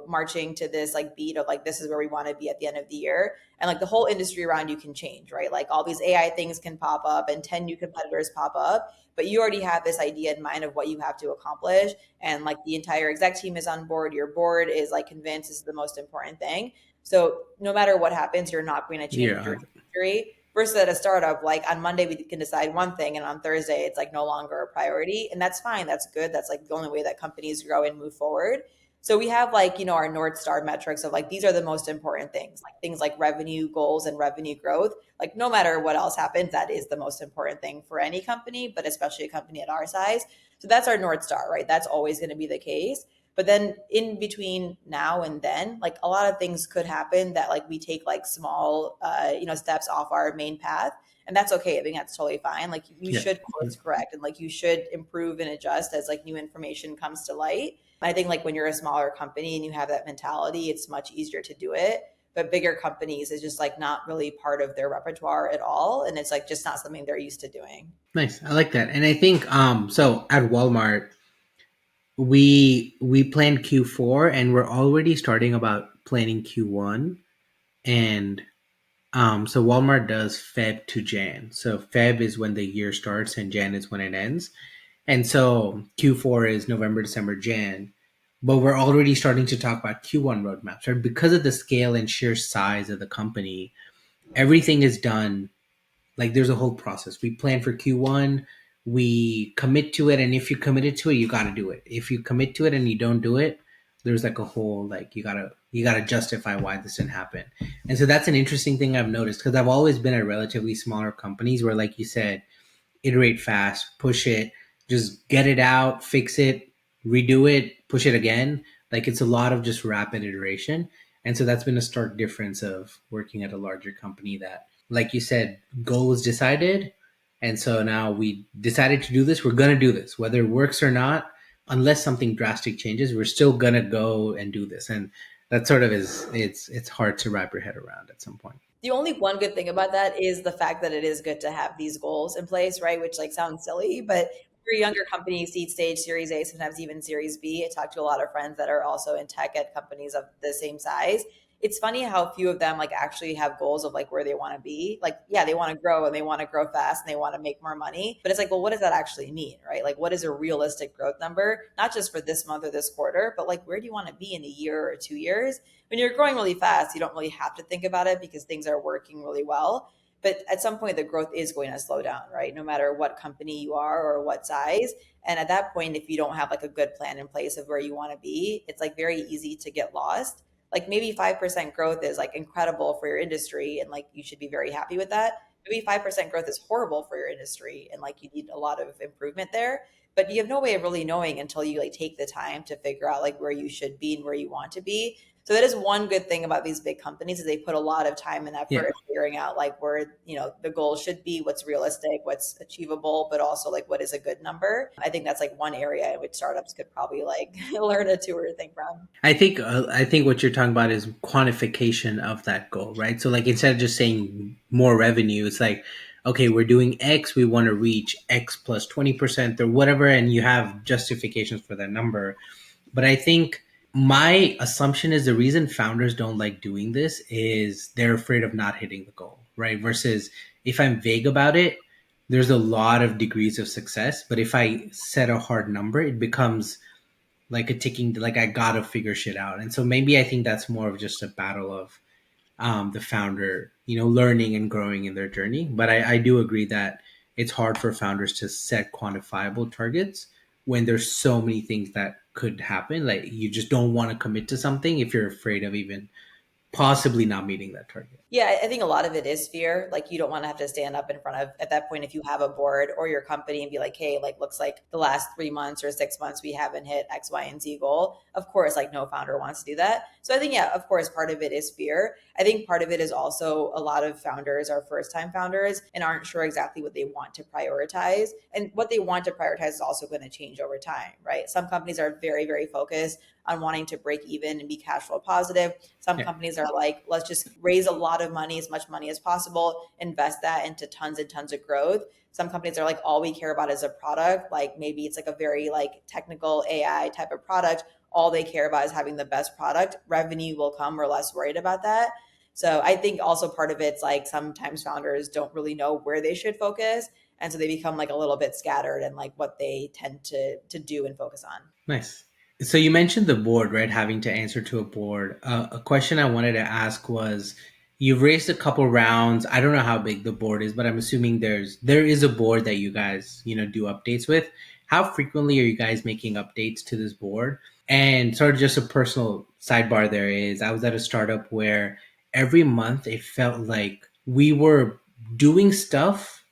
marching to this like beat of like, this is where we want to be at the end of the year. And like the whole industry around you can change, right? Like all these AI things can pop up and 10 new competitors pop up, but you already have this idea in mind of what you have to accomplish. And like the entire exec team is on board. Your board is like convinced this is the most important thing. So no matter what happens, you're not going to change your Yeah, trajectory. Versus at a startup, like on Monday we can decide one thing, and on Thursday it's like no longer a priority, and that's fine. That's good. That's like the only way that companies grow and move forward. So we have like, our North Star metrics of like, these are the most important things, like things like revenue goals and revenue growth. Like no matter what else happens, that is the most important thing for any company, but especially a company at our size. So that's our North Star, right? That's always going to be the case. But then in between now and then, like a lot of things could happen that like we take like small, steps off our main path. And that's okay. I think that's totally fine. Like you yeah, should course correct and like you should improve and adjust as like new information comes to light. I think like when you're a smaller company and you have that mentality, it's much easier to do it. But bigger companies is just like not really part of their repertoire at all. And it's like just not something they're used to doing. nice. I like that. And I think so at Walmart, we planned Q4 and we're already starting about planning Q1. And so Walmart does Feb to Jan. So Feb is when the year starts and Jan is when it ends. And so Q4 is November, December, Jan. But we're already starting to talk about Q1 roadmaps, right? Because of the scale and sheer size of the company, everything is done. Like there's a whole process. We plan for Q1, we commit to it, and if you committed to it, you got to do it. If you commit to it and you don't do it, there's like a whole like you gotta justify why this didn't happen. And so that's an interesting thing I've noticed because I've always been at relatively smaller companies where, like you said, iterate fast, push it, just get it out, fix it, redo it, push it again. Like it's a lot of just rapid iteration. And so that's been a stark difference of working at a larger company that, like you said, goal was decided. And so now we decided to do this. We're going to do this, whether it works or not, unless something drastic changes, we're still going to go and do this. And that sort of is, it's hard to wrap your head around at some point. The only one good thing about that is the fact that it is good to have these goals in place, right? Which like sounds silly, but for a younger company, seed stage, Series A, sometimes even Series B. I talk to a lot of friends that are also in tech at companies of the same size. it's funny how few of them like actually have goals of like where they want to be. Like, yeah, they want to grow and they want to grow fast and they want to make more money. But it's like, well, what does that actually mean, right? Like, what is a realistic growth number? Not just for this month or this quarter, but like, where do you want to be in a year or 2 years? When you're growing really fast, you don't really have to think about it because things are working really well. But at some point, the growth is going to slow down, right? No matter what company you are or what size. And at that point, if you don't have like a good plan in place of where you want to be, it's like very easy to get lost. Like maybe 5% growth is like incredible for your industry and like you should be very happy with that. Maybe 5% growth is horrible for your industry and like you need a lot of improvement there. But you have no way of really knowing until you like take the time to figure out like where you should be and where you want to be. So that is one good thing about these big companies is they put a lot of time and effort Yeah. in figuring out like where, the goal should be, what's realistic, what's achievable, but also like what is a good number. I think that's like one area in which startups could probably like learn a tour thing from. I think what you're talking about is quantification of that goal, right? So like instead of just saying more revenue, it's like, okay, we're doing X, we want to reach X plus 20% or whatever, and you have justifications for that number. But I think my assumption is the reason founders don't like doing this is they're afraid of not hitting the goal, right? Versus if I'm vague about it, there's a lot of degrees of success. But if I set a hard number, it becomes like a ticking, like I gotta figure shit out. And so maybe I think that's more of just a battle of the founder, learning and growing in their journey. But I do agree that it's hard for founders to set quantifiable targets when there's so many things that could happen. Like you just don't want to commit to something if you're afraid of even possibly not meeting that target. Yeah, I think a lot of it is fear. Like you don't want to have to stand up in front of at that point if you have a board or your company and be like, hey, like looks like the last 3 months or 6 months we haven't hit X, Y, and Z goal. Of course, like no founder wants to do that. So I think, yeah, of course, part of it is fear. I think part of it is also a lot of founders are first time founders and aren't sure exactly what they want to prioritize. And what they want to prioritize is also going to change over time, right? Some companies are very, very focused on wanting to break even and be cash flow positive. Some Yeah. companies are like, let's just raise a lot of money, as much money as possible, invest that into tons and tons of growth. Some companies are like, all we care about is a product. Like maybe it's like a very like technical AI type of product. All they care about is having the best product. Revenue will come. We're less worried about that. So I think also part of it's like sometimes founders don't really know where they should focus. And so they become like a little bit scattered in like what they tend to do and focus on. Nice. So you mentioned the board, right? Having to answer to a board. A question I wanted to ask was, you've raised a couple rounds. I don't know how big the board is, but I'm assuming there is a board that you guys do updates with. How frequently are you guys making updates to this board? And sort of just a personal sidebar there is, I was at a startup where every month it felt like we were doing stuff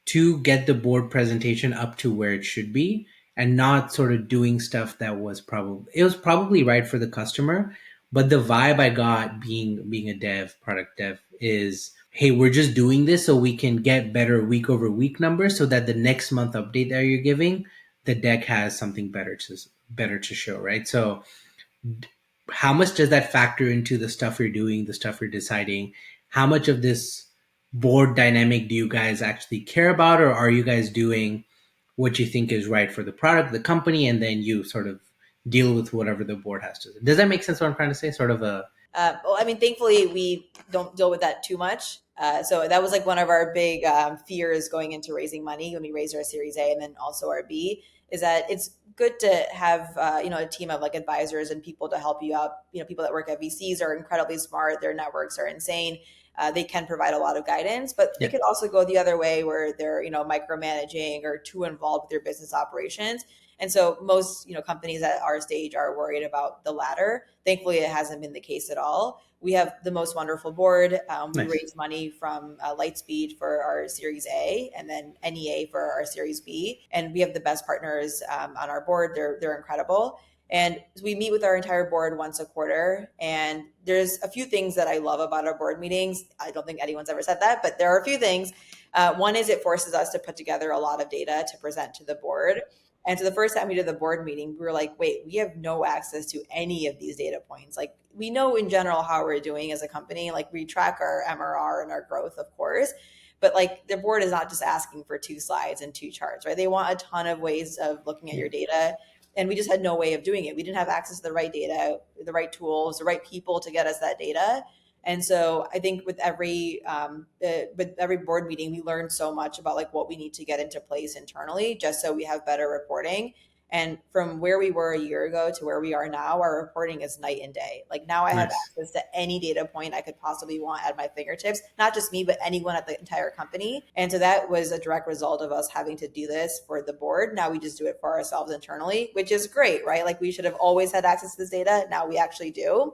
to get the board presentation up to where it should be and not sort of doing stuff that was probably right for the customer, but the vibe I got being a product dev is, hey, we're just doing this so we can get better week over week numbers so that the next month update that you're giving, the deck has something better to show, right? So how much does that factor into the stuff you're doing, the stuff you're deciding? How much of this board dynamic do you guys actually care about, or are you guys doing what you think is right for the product, the company, and then you sort of deal with whatever the board has to? Does that make sense? What I'm trying to say, sort of a Well, I mean, thankfully, we don't deal with that too much. So that was like one of our big fears going into raising money when we raised our Series A and then also our B, is that it's good to have a team of like advisors and people to help you out. People that work at VCs are incredibly smart. Their networks are insane. They can provide a lot of guidance, but it yeah. could also go the other way where they're micromanaging or too involved with their business operations. And so most companies at our stage are worried about the latter. Thankfully, it hasn't been the case at all. We have the most wonderful board. We Nice. raised money from Lightspeed for our Series A, and then NEA for our Series B. And we have the best partners on our board. They're incredible. And we meet with our entire board once a quarter. And there's a few things that I love about our board meetings. I don't think anyone's ever said that, but there are a few things. One is it forces us to put together a lot of data to present to the board. And so the first time we did the board meeting, we were like, wait, we have no access to any of these data points. Like we know in general how we're doing as a company. Like we track our MRR and our growth, of course. But like the board is not just asking for 2 slides and 2 charts, right? They want a ton of ways of looking at Yeah. your data. and we just had no way of doing it. We didn't have access to the right data, the right tools, the right people to get us that data. And so I think with every board meeting, we learn so much about like what we need to get into place internally, just so we have better reporting. And from where we were a year ago to where we are now, our reporting is night and day. Like now I have Nice. access to any data point I could possibly want at my fingertips, not just me, but anyone at the entire company. And so that was a direct result of us having to do this for the board. Now we just do it for ourselves internally, which is great, right? Like we should have always had access to this data. Now we actually do.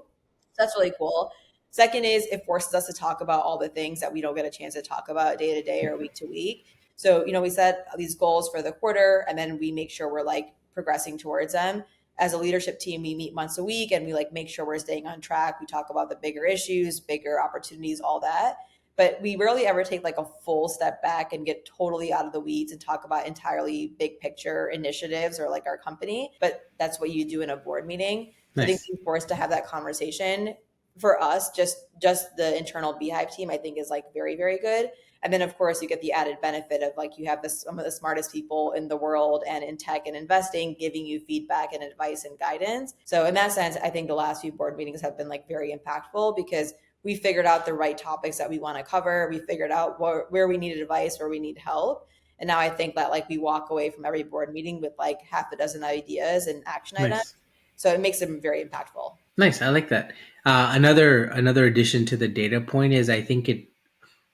So that's really cool. Second is it forces us to talk about all the things that we don't get a chance to talk about day to day or week to week. So, we set these goals for the quarter and then we make sure we're like progressing towards them. As a leadership team, we meet once a week and we like make sure we're staying on track. We talk about the bigger issues, bigger opportunities, all that. But we rarely ever take like a full step back and get totally out of the weeds and talk about entirely big picture initiatives or like our company. But that's what you do in a board meeting. So I think Nice. being forced to have that conversation for us, just the internal Beehive team, I think is like very, very good. And then of course you get the added benefit of like you have some of the smartest people in the world and in tech and investing giving you feedback and advice and guidance. So in that sense, I think the last few board meetings have been like very impactful because we figured out the right topics that we want to cover. We figured out where we needed advice, where we need help. And now I think that like we walk away from every board meeting with like half a dozen ideas and action items. Nice. So it makes them very impactful. Nice. I like that. Another addition to the data point is I think it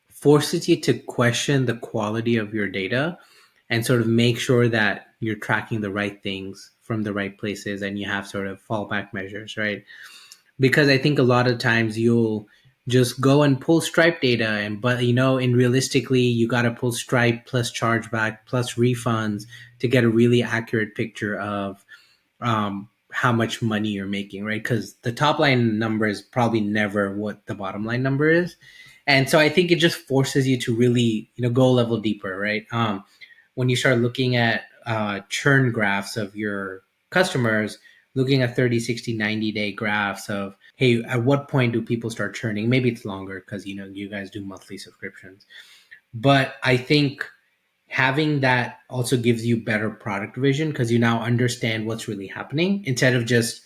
forces you to question the quality of your data and sort of make sure that you're tracking the right things from the right places and you have sort of fallback measures, right? Because I think a lot of times you'll just go and pull Stripe data, and but in realistically, you got to pull Stripe plus chargeback plus refunds to get a really accurate picture of how much money you're making, right? Because the top line number is probably never what the bottom line number is, and so I think it just forces you to really go a level deeper, right? When you start looking at churn graphs of your customers, looking at 30, 60, 90-day graphs of, hey, at what point do people start churning? Maybe it's longer because you guys do monthly subscriptions, but I think having that also gives you better product vision because you now understand what's really happening instead of just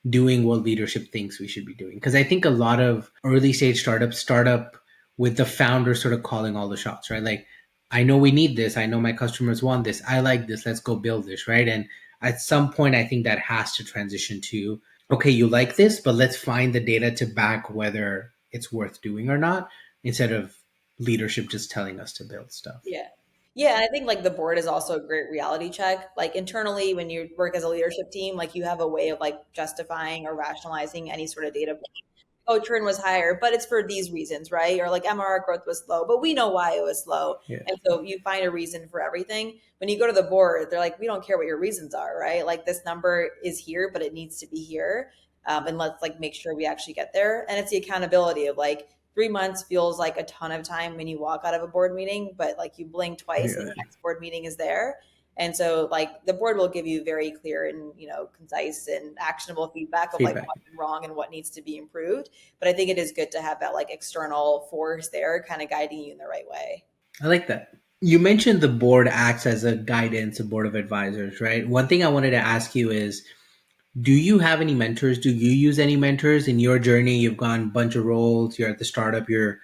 doing what leadership thinks we should be doing. Because I think a lot of early stage startups start up with the founder sort of calling all the shots, right? Like, I know we need this. I know my customers want this. I like this. Let's go build this, right? And at some point, I think that has to transition to, okay, you like this, but let's find the data to back whether it's worth doing or not, instead of leadership just telling us to build stuff. Yeah. Yeah, and I think like the board is also a great reality check. Like internally, when you work as a leadership team, like you have a way of like justifying or rationalizing any sort of data point. Oh, churn was higher, but it's for these reasons, right? Or like MRR growth was slow, but we know why it was slow. Yeah. And so you find a reason for everything. When you go to the board, they're like, we don't care what your reasons are, right? Like this number is here, but it needs to be here. And let's like make sure we actually get there. And it's the accountability of like 3 months feels like a ton of time when you walk out of a board meeting, but like you blink twice and Yeah. the next board meeting is there. And so like the board will give you very clear and concise and actionable feedback of like Feedback. what went wrong and what needs to be improved. But I think it is good to have that like external force there kind of guiding you in the right way. I like that. You mentioned the board acts as a guidance, a board of advisors, right? One thing I wanted to ask you is, do you have any mentors? Do you use any mentors in your journey? You've gone a bunch of roles. You're at the startup. You're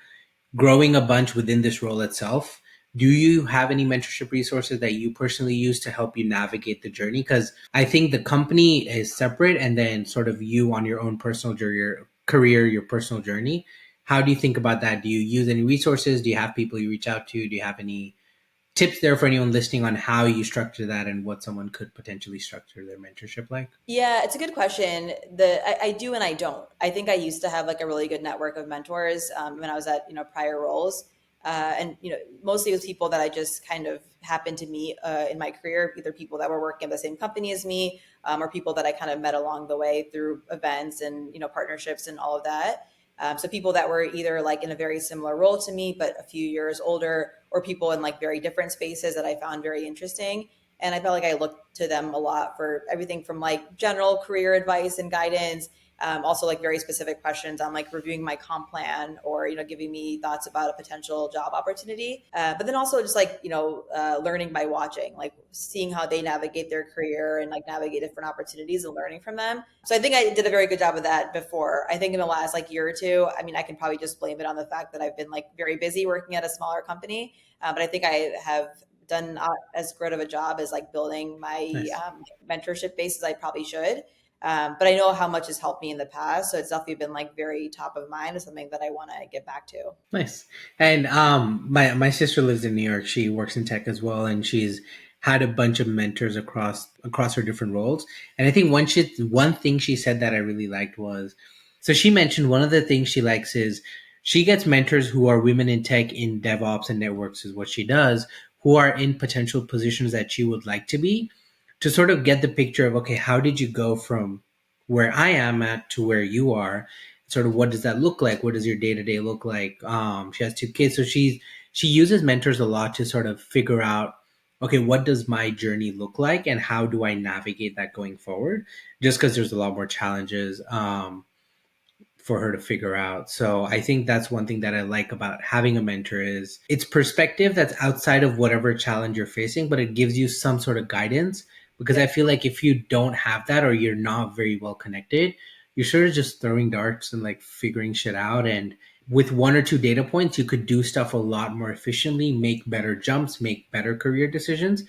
growing a bunch within this role itself. Do you have any mentorship resources that you personally use to help you navigate the journey? Because I think the company is separate, and then sort of you on your own personal journey, your career, your personal journey. How do you think about that? Do you use any resources? Do you have people you reach out to? Do you have any tips there for anyone listening on how you structure that and what someone could potentially structure their mentorship like? Yeah, it's a good question. I do and I don't. I think I used to have like a really good network of mentors when I was at prior roles, and mostly it was people that I just kind of happened to meet in my career, either people that were working at the same company as me, or people that I kind of met along the way through events and partnerships and all of that. So people that were either like in a very similar role to me, but a few years older, or people in like very different spaces that I found very interesting. And I felt like I looked to them a lot for everything from like general career advice and guidance, Also like very specific questions on like reviewing my comp plan or, giving me thoughts about a potential job opportunity. But then also just like, learning by watching, like seeing how they navigate their career and like navigate different opportunities and learning from them. So I think I did a very good job of that before. I think in the last like year or two, I mean, I can probably just blame it on the fact that I've been like very busy working at a smaller company. But I think I have done not as good of a job as like building my Nice. mentorship base as I probably should. But I know how much has helped me in the past. So it's definitely been like very top of mind. It's something that I want to get back to. Nice. And my sister lives in New York. She works in tech as well, and she's had a bunch of mentors across her different roles. And I think one thing she said that I really liked was, so she mentioned one of the things she likes is she gets mentors who are women in tech, in DevOps and networks is what she does, who are in potential positions that she would like to be, to sort of get the picture of, okay, how did you go from where I am at to where you are? Sort of what does that look like? What does your day to day look like? She has two kids, so she uses mentors a lot to sort of figure out, okay, what does my journey look like, and how do I navigate that going forward? Just because there's a lot more challenges for her to figure out. So I think that's one thing that I like about having a mentor is it's perspective that's outside of whatever challenge you're facing, but it gives you some sort of guidance. Because I Yep. feel like if you don't have that or you're not very well connected, you're sort of just throwing darts and like figuring shit out. And with one or two data points, you could do stuff a lot more efficiently, make better jumps, make better career decisions.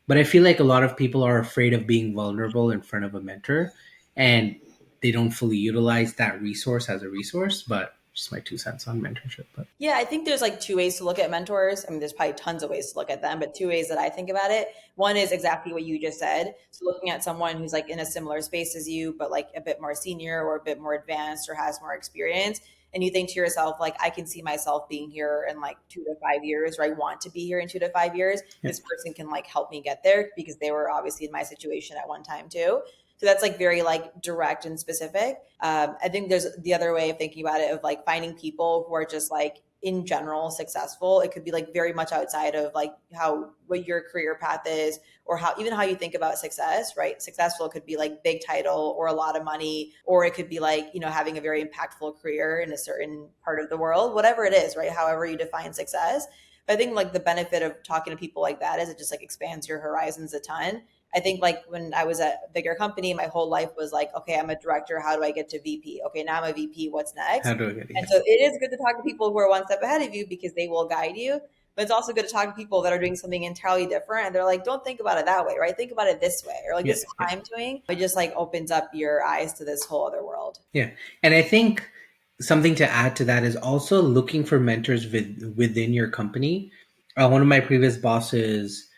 But I feel like a lot of people are afraid of being vulnerable in front of a mentor, and they don't fully utilize that resource as a resource. But just my 2 cents on mentorship. But Yeah, I think there's like two ways to look at mentors. I mean, there's probably tons of ways to look at them, but two ways that I think about it. One is exactly what you just said. So looking at someone who's like in a similar space as you, but like a bit more senior or a bit more advanced or has more experience. And you think to yourself, like, I can see myself being here in like 2 to 5 years, or I want to be here in 2 to 5 years. yeah, This person can like help me get there because they were obviously in my situation at one time too. So that's like very like direct and specific. I think there's the other way of thinking about it of like finding people who are just like in general successful. It could be like very much outside of like how what your career path is or how even how you think about success, right? Successful could be like big title or a lot of money, or it could be like, having a very impactful career in a certain part of the world, whatever it is, right? However you define success. But I think like the benefit of talking to people like that is it just like expands your horizons a ton. I think like when I was at a bigger company, my whole life was like, okay, I'm a director. How do I get to VP? Okay, now I'm a VP. What's how next? do I get And here? so it is good to talk to people who are one step ahead of you because they will guide you. But it's also good to talk to people that are doing something entirely different. And they're like, don't think about it that way, right? Think about it this way. Or like, Yeah, this is yeah, what I'm doing. It just like opens up your eyes to this whole other world. yeah. And I think something to add to that is also looking for mentors within your company. One of my previous bosses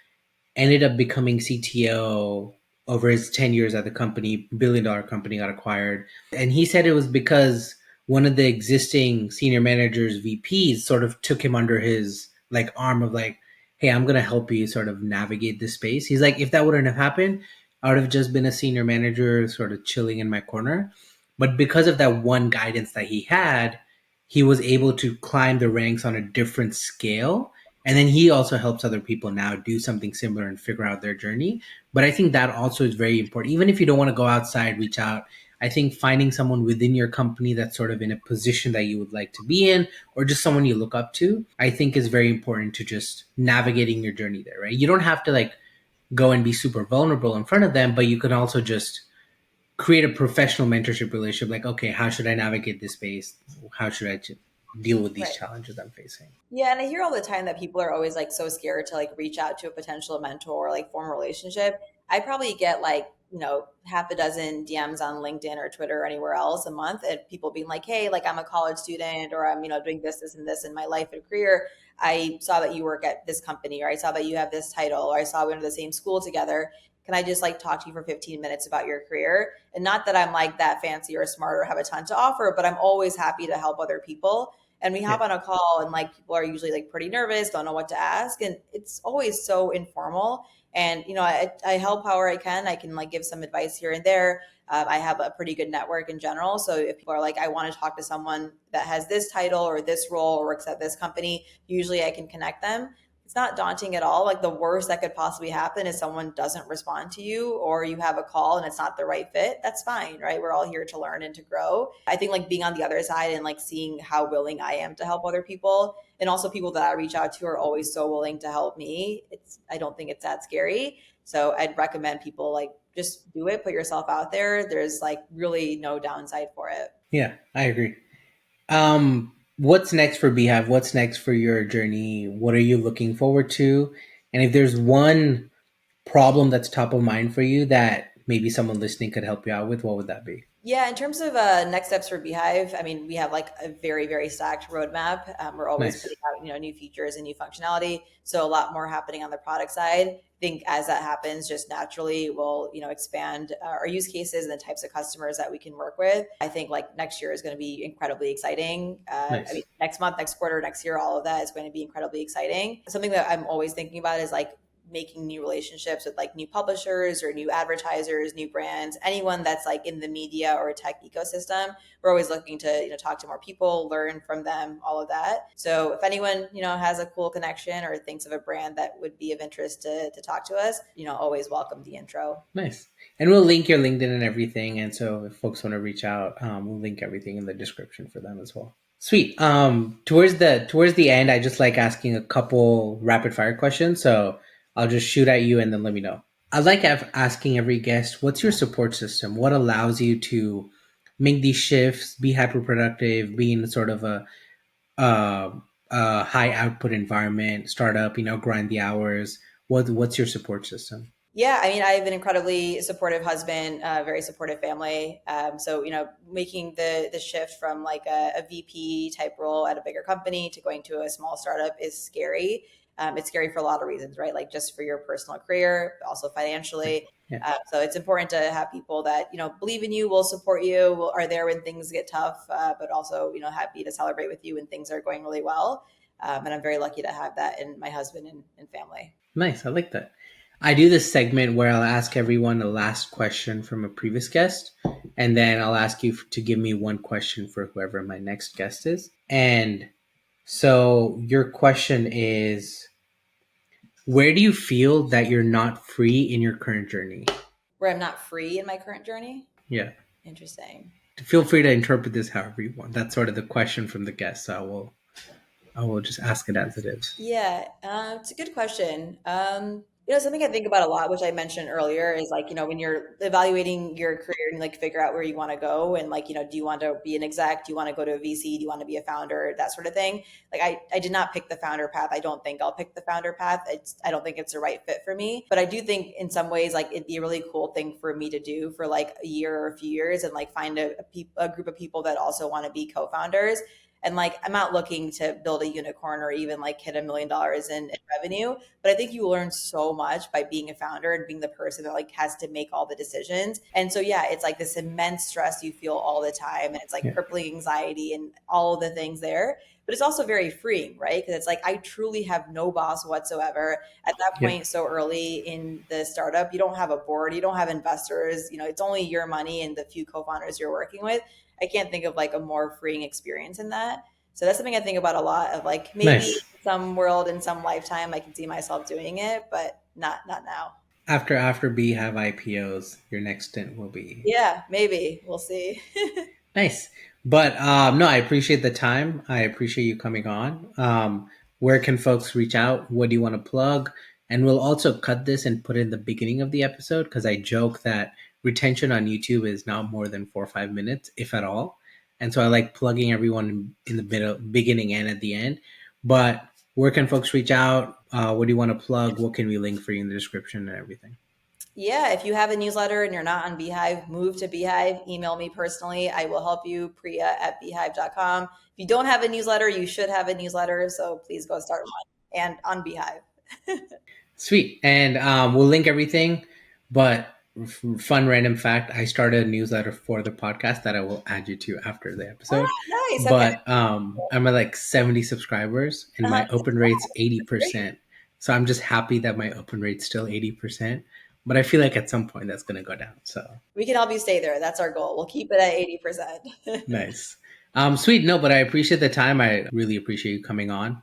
ended up becoming CTO over his 10 years at the company, billion-dollar company got acquired. And he said it was because one of the existing senior managers, VPs, sort of took him under his like arm of like, hey, I'm gonna help you sort of navigate this space. He's like, if that wouldn't have happened, I would have just been a senior manager sort of chilling in my corner. But because of that one guidance that he had, he was able to climb the ranks on a different scale, and then he also helps other people now do something similar and figure out their journey. But I think that also is very important. Even if you don't want to go outside, reach out. I think finding someone within your company that's sort of in a position that you would like to be in, or just someone you look up to, I think is very important to just navigating your journey there, right? You don't have to like go and be super vulnerable in front of them, but you can also just create a professional mentorship relationship. Like, okay, how should I navigate this space? How should I deal with these Right. challenges I'm facing? Yeah, and I hear all the time that people are always like so scared to like reach out to a potential mentor or like form a relationship. I probably get like, half a dozen DMs on LinkedIn or Twitter or anywhere else a month and people being like, "Hey, like I'm a college student or I'm, doing this and this in my life and career. I saw that you work at this company or I saw that you have this title or I saw we went to the same school together. Can I just like talk to you for 15 minutes about your career?" And not that I'm like that fancy or smart or have a ton to offer, but I'm always happy to help other people, and we Yeah. hop on a call and like people are usually like pretty nervous, don't know what to ask, and it's always so informal. And I help however I can like give some advice here and there. I have a pretty good network in general, so if people are like, I want to talk to someone that has this title or this role or works at this company, usually I can connect them. it's not daunting at all. Like the worst that could possibly happen is someone doesn't respond to you or you have a call and it's not the right fit. That's fine, right? We're all here to learn and to grow. I think like being on the other side and like seeing how willing I am to help other people and also people that I reach out to are always so willing to help me. I don't think it's that scary. So I'd recommend people like just do it, put yourself out there. There's like really no downside for it. Yeah, I agree. What's next for Beehive? What's next for your journey? What are you looking forward to? And if there's one problem that's top of mind for you that maybe someone listening could help you out with, what would that be? Yeah, in terms of next steps for Beehive, I mean, we have like a very, very stacked roadmap. We're always Nice. putting out, new features and new functionality. So a lot more happening on the product side. I think as that happens, just naturally we'll, expand our use cases and the types of customers that we can work with. I think like next year is going to be incredibly exciting. I mean, Nice. next month, next quarter, next year, all of that is going to be incredibly exciting. Something that I'm always thinking about is like making new relationships with like new publishers or new advertisers, new brands, anyone that's like in the media or tech ecosystem. We're always looking to, talk to more people, learn from them, all of that. So if anyone, has a cool connection or thinks of a brand that would be of interest to talk to us, always welcome the intro. Nice. And we'll link your LinkedIn and everything. And so if folks want to reach out, we'll link everything in the description for them as well. Sweet. Towards the end, I just like asking a couple rapid fire questions. So I'll just shoot at you and then let me know. I like asking every guest, what's your support system? What allows you to make these shifts, be hyper productive, be in sort of uh, a high output environment, startup, grind the hours. What's your support system? Yeah, I mean, I have an incredibly supportive husband, very supportive family. So, making the shift from like a VP type role at a bigger company to going to a small startup is scary. It's scary for a lot of reasons, right? Like just for your personal career, but also financially. Yeah. So it's important to have people that believe in you, will support you, are there when things get tough, but also happy to celebrate with you when things are going really well. And I'm very lucky to have that in my husband and family. Nice. I like that. I do this segment where I'll ask everyone a last question from a previous guest, and then I'll ask you to give me one question for whoever my next guest is. And so your question is, where do you feel that you're not free in your current journey? Where I'm not free in my current journey. Yeah. Interesting. Feel free to interpret this however you want. That's sort of the question from the guest. So I will just ask it as it is. Yeah, it's a good question. Something I think about a lot, which I mentioned earlier, is like, when you're evaluating your career and like figure out where you want to go and like, do you want to be an exec? Do you want to go to a VC? Do you want to be a founder? That sort of thing. Like I did not pick the founder path. I don't think I'll pick the founder path. I don't think it's the right fit for me. But I do think in some ways, like it'd be a really cool thing for me to do for like a year or a few years and like find a group of people that also want to be co-founders. And like, I'm not looking to build a unicorn or even like hit $1 million in revenue, but I think you learn so much by being a founder and being the person that like has to make all the decisions. And so, yeah, it's like this immense stress you feel all the time. And it's like Yeah. crippling anxiety and all of the things there. But it's also very freeing, right? Because it's like, I truly have no boss whatsoever. At that Yeah. point, so early in the startup, you don't have a board, you don't have investors, it's only your money and the few co-founders you're working with. I can't think of like a more freeing experience in that. So that's something I think about a lot of like maybe Nice. some world in some lifetime I can see myself doing it, but not now. After Beehive IPOs, your next stint will be Yeah, maybe. We'll see. nice. But no, I appreciate the time. I appreciate you coming on. Where can folks reach out? What do you want to plug? And we'll also cut this and put it in the beginning of the episode because I joke that retention on YouTube is not more than 4 or 5 minutes, if at all. And so I like plugging everyone in the beginning and at the end. But where can folks reach out? What do you want to plug? What can we link for you in the description and everything? Yeah, if you have a newsletter and you're not on Beehive, move to Beehive. Email me personally. I will help you, Priya at beehive.com. If you don't have a newsletter, you should have a newsletter. So please go start one and on Beehive. Sweet. And we'll link everything. But fun random fact, I started a newsletter for the podcast that I will add you to after the episode. Ah, nice. Okay. But I'm at like 70 subscribers and my open rate's Great. 80%. So I'm just happy that my open rate's still 80%. But I feel like at some point that's going to go down. So We can help you stay there. That's our goal. We'll keep it at 80%. nice. Sweet. No, but I appreciate the time. I really appreciate you coming on.